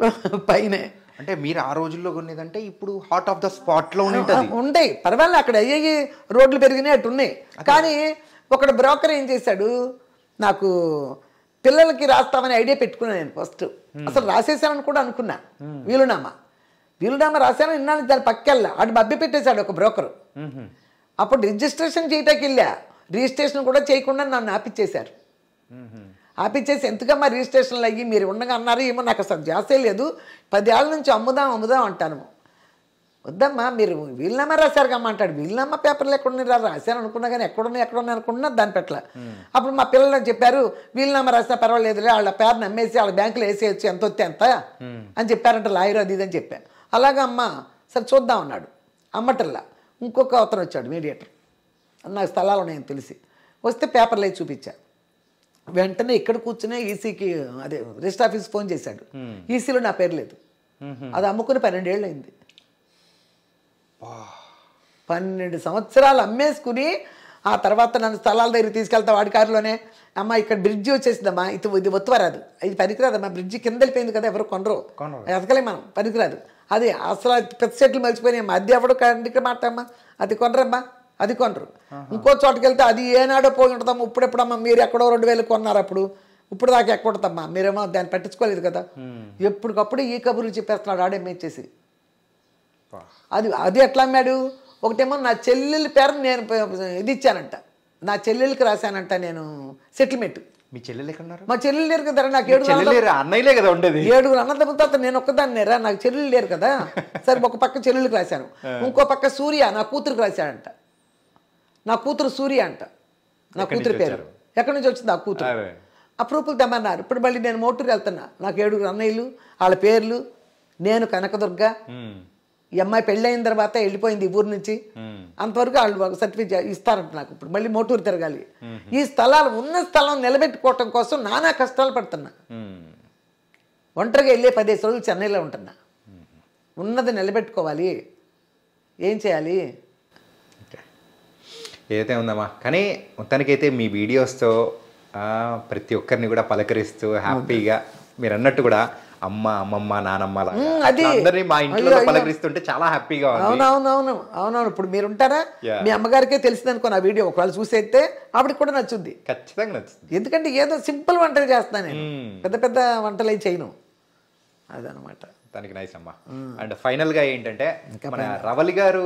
పైనే అంటే మీరు ఆ రోజుల్లో కొనేదంటే ఇప్పుడు హాట్ ఆఫ్ ద స్పాట్ లో ఉంటాయి. పర్వాలేదు, అక్కడ అయ్యి రోడ్లు పెరిగినాయి అటు ఉన్నాయి. కానీ ఒకడు బ్రోకర్ ఏం చేశాడు, నాకు పిల్లలకి రాస్తామని ఐడియా పెట్టుకున్నాను నేను ఫస్ట్. అసలు రాసేసానని కూడా అనుకున్నా. వీలునామా రాశాను. ఇన్నాను దాని పక్కెళ్ళా, అటు మబ్బి పెట్టేశాడు ఒక బ్రోకరు. అప్పుడు రిజిస్ట్రేషన్ చేయటానికి వెళ్ళా, రిజిస్ట్రేషన్ కూడా చేయకుండా నన్ను ఆపిచ్చేశారు. ఆపిచ్చేసి ఎందుకమ్మా రిజిస్ట్రేషన్లు అయ్యి మీరు ఉండగా అన్నారు. ఏమో నాకు అసలు జాసే లేదు, 10 ఏళ్ళ నుంచి అమ్ముదాం అంటాను. వద్దమ్మా మీరు వీలునామా రాశారుగమ్మా అంటాడు. వీలునామా పేపర్లు ఎక్కడున్నా రాశాను అనుకున్నా కానీ ఎక్కడున్నా అనుకున్నా దాని పెట్టల. అప్పుడు మా పిల్లలు చెప్పారు వీలునామా రాసినా పర్వాలేదులే, వాళ్ళ పేరుని అమ్మేసి వాళ్ళ బ్యాంకులో వేసేయచ్చు, ఎంత వస్తే ఎంత అని చెప్పారంట లాయర్, అది ఇది అని చెప్పాను. అలాగా అమ్మ సరే చూద్దాం అన్నాడు. అమ్మటల్లా ఇంకొక అతను వచ్చాడు మీడియేటర్, నాకు స్థలాలు ఉన్నాయని తెలిసి వస్తే పేపర్లు వేసి చూపించా. వెంటనే ఇక్కడ కూర్చునే ఈసీకి అదే రిజిస్టర్ ఆఫీస్ ఫోన్ చేశాడు. ఈసీలో నా పేరు లేదు. అది అమ్ముకుని 12 ఏళ్ళు అయింది. 12 సంవత్సరాలు అమ్మేసుకుని ఆ తర్వాత నన్ను స్థలాల దగ్గర తీసుకెళ్తా వాడి కారులోనే. అమ్మ ఇక్కడ బ్రిడ్జి వచ్చేసిందమ్మా, ఇది ఒత్తువరాదు, ఇది పనికిరాదమ్మా, బ్రిడ్జి కింద వెళ్ళిపోయింది కదా, ఎవరు కొనరు, ఎదకలే మనం, పనికిరాదు. అది అసలు పెద్ద సెట్లు మర్చిపోయినాయమ్మా, అది ఎవడు కండికి మాటమ్మా, అది కొనరమ్మా, అది కొనరు. ఇంకో చోటుకి వెళ్తే అది ఏనాడో పోయి ఉంటుందమ్మా, ఇప్పుడెప్పుడమ్మా మీరు ఎక్కడో 2000 కొన్నారు అప్పుడు, ఇప్పుడు దాకా ఎక్కడతామ్మా, మీరేమో దాన్ని పట్టించుకోలేదు కదా. ఎప్పటికప్పుడు ఈ కబుర్లు చెప్పేస్తున్నాడు ఆడేమేచ్చేసి. అది ఎట్లా అమ్మాడు? ఒకటేమో నా చెల్లెలి పేరు నేను ఇది ఇచ్చానంట, నా చెల్లెలకి రాశానంట నేను సెటిల్మెంట్. మీ చెల్లెలు ఎక్కడున్నారు? మా చెల్లెలు లేరు కదా, నాకు 7 అన్నయ్యలే కదా ఉండేది. 7 అన్నదమ్ములతో అతను నేను ఒక్కదాన్ని రా, నాకు చెల్లెలు లేరు కదా. సరే ఒక పక్క చెల్లెలకి రాశాను, ఇంకో పక్క సూర్య నా కూతురికి రాశాడంట. నా కూతురు సూర్య అంట, నా కూతురు పేరు. ఎక్కడి నుంచి వచ్చింది ఆ కూతురు? అప్రూపులు తెమ్మన్నారు. ఇప్పుడు మళ్ళీ నేను మోటూరు వెళ్తున్నా, నాకు 7 అన్నయ్యలు, వాళ్ళ పేర్లు, నేను కనకదుర్గ. ఈ అమ్మాయి పెళ్ళైన తర్వాత వెళ్ళిపోయింది ఊరు నుంచి, అంతవరకు వాళ్ళు సర్టిఫికేట్ ఇస్తారంట నాకు. ఇప్పుడు మళ్ళీ మోటూరు తిరగాలి. ఈ స్థలాలు ఉన్న స్థలం నిలబెట్టుకోవటం కోసం నానా కష్టాలు పడుతున్నా. ఒంటరిగా వెళ్ళే 15 రోజులు చెన్నైలో ఉంటున్నా. ఉన్నది నిలబెట్టుకోవాలి, ఏం చేయాలి? ఏదైతే ఉందమ్మా, కానీ మొత్తానికైతే మీ వీడియోస్తో ప్రతి ఒక్కరిని కూడా పలకరిస్తూ హ్యాపీగా మీరు అన్నట్టు కూడా అమ్మ, అమ్మమ్మ, నానమ్మ అందరినీ మా ఇంట్లో పలకరిస్తుంటే చాలా హ్యాపీగా ఉంది. అవునవును. ఇప్పుడు మీరు ఉంటారా, మీ అమ్మగారికే తెలిసిందనుకో నా వీడియో, ఒకవేళ చూసేస్తే ఆవిడకి కూడా నచ్చుద్ది, ఖచ్చితంగా నచ్చుతుంది. ఎందుకంటే ఏదో సింపుల్ వంటలు చేస్తాను నేను, పెద్ద పెద్ద వంటలు ఏం చేయను. అదనమాట. దానికి నైస్ అమ్మా. అండ్ ఫైనల్గా ఏంటంటే మన రవలి గారు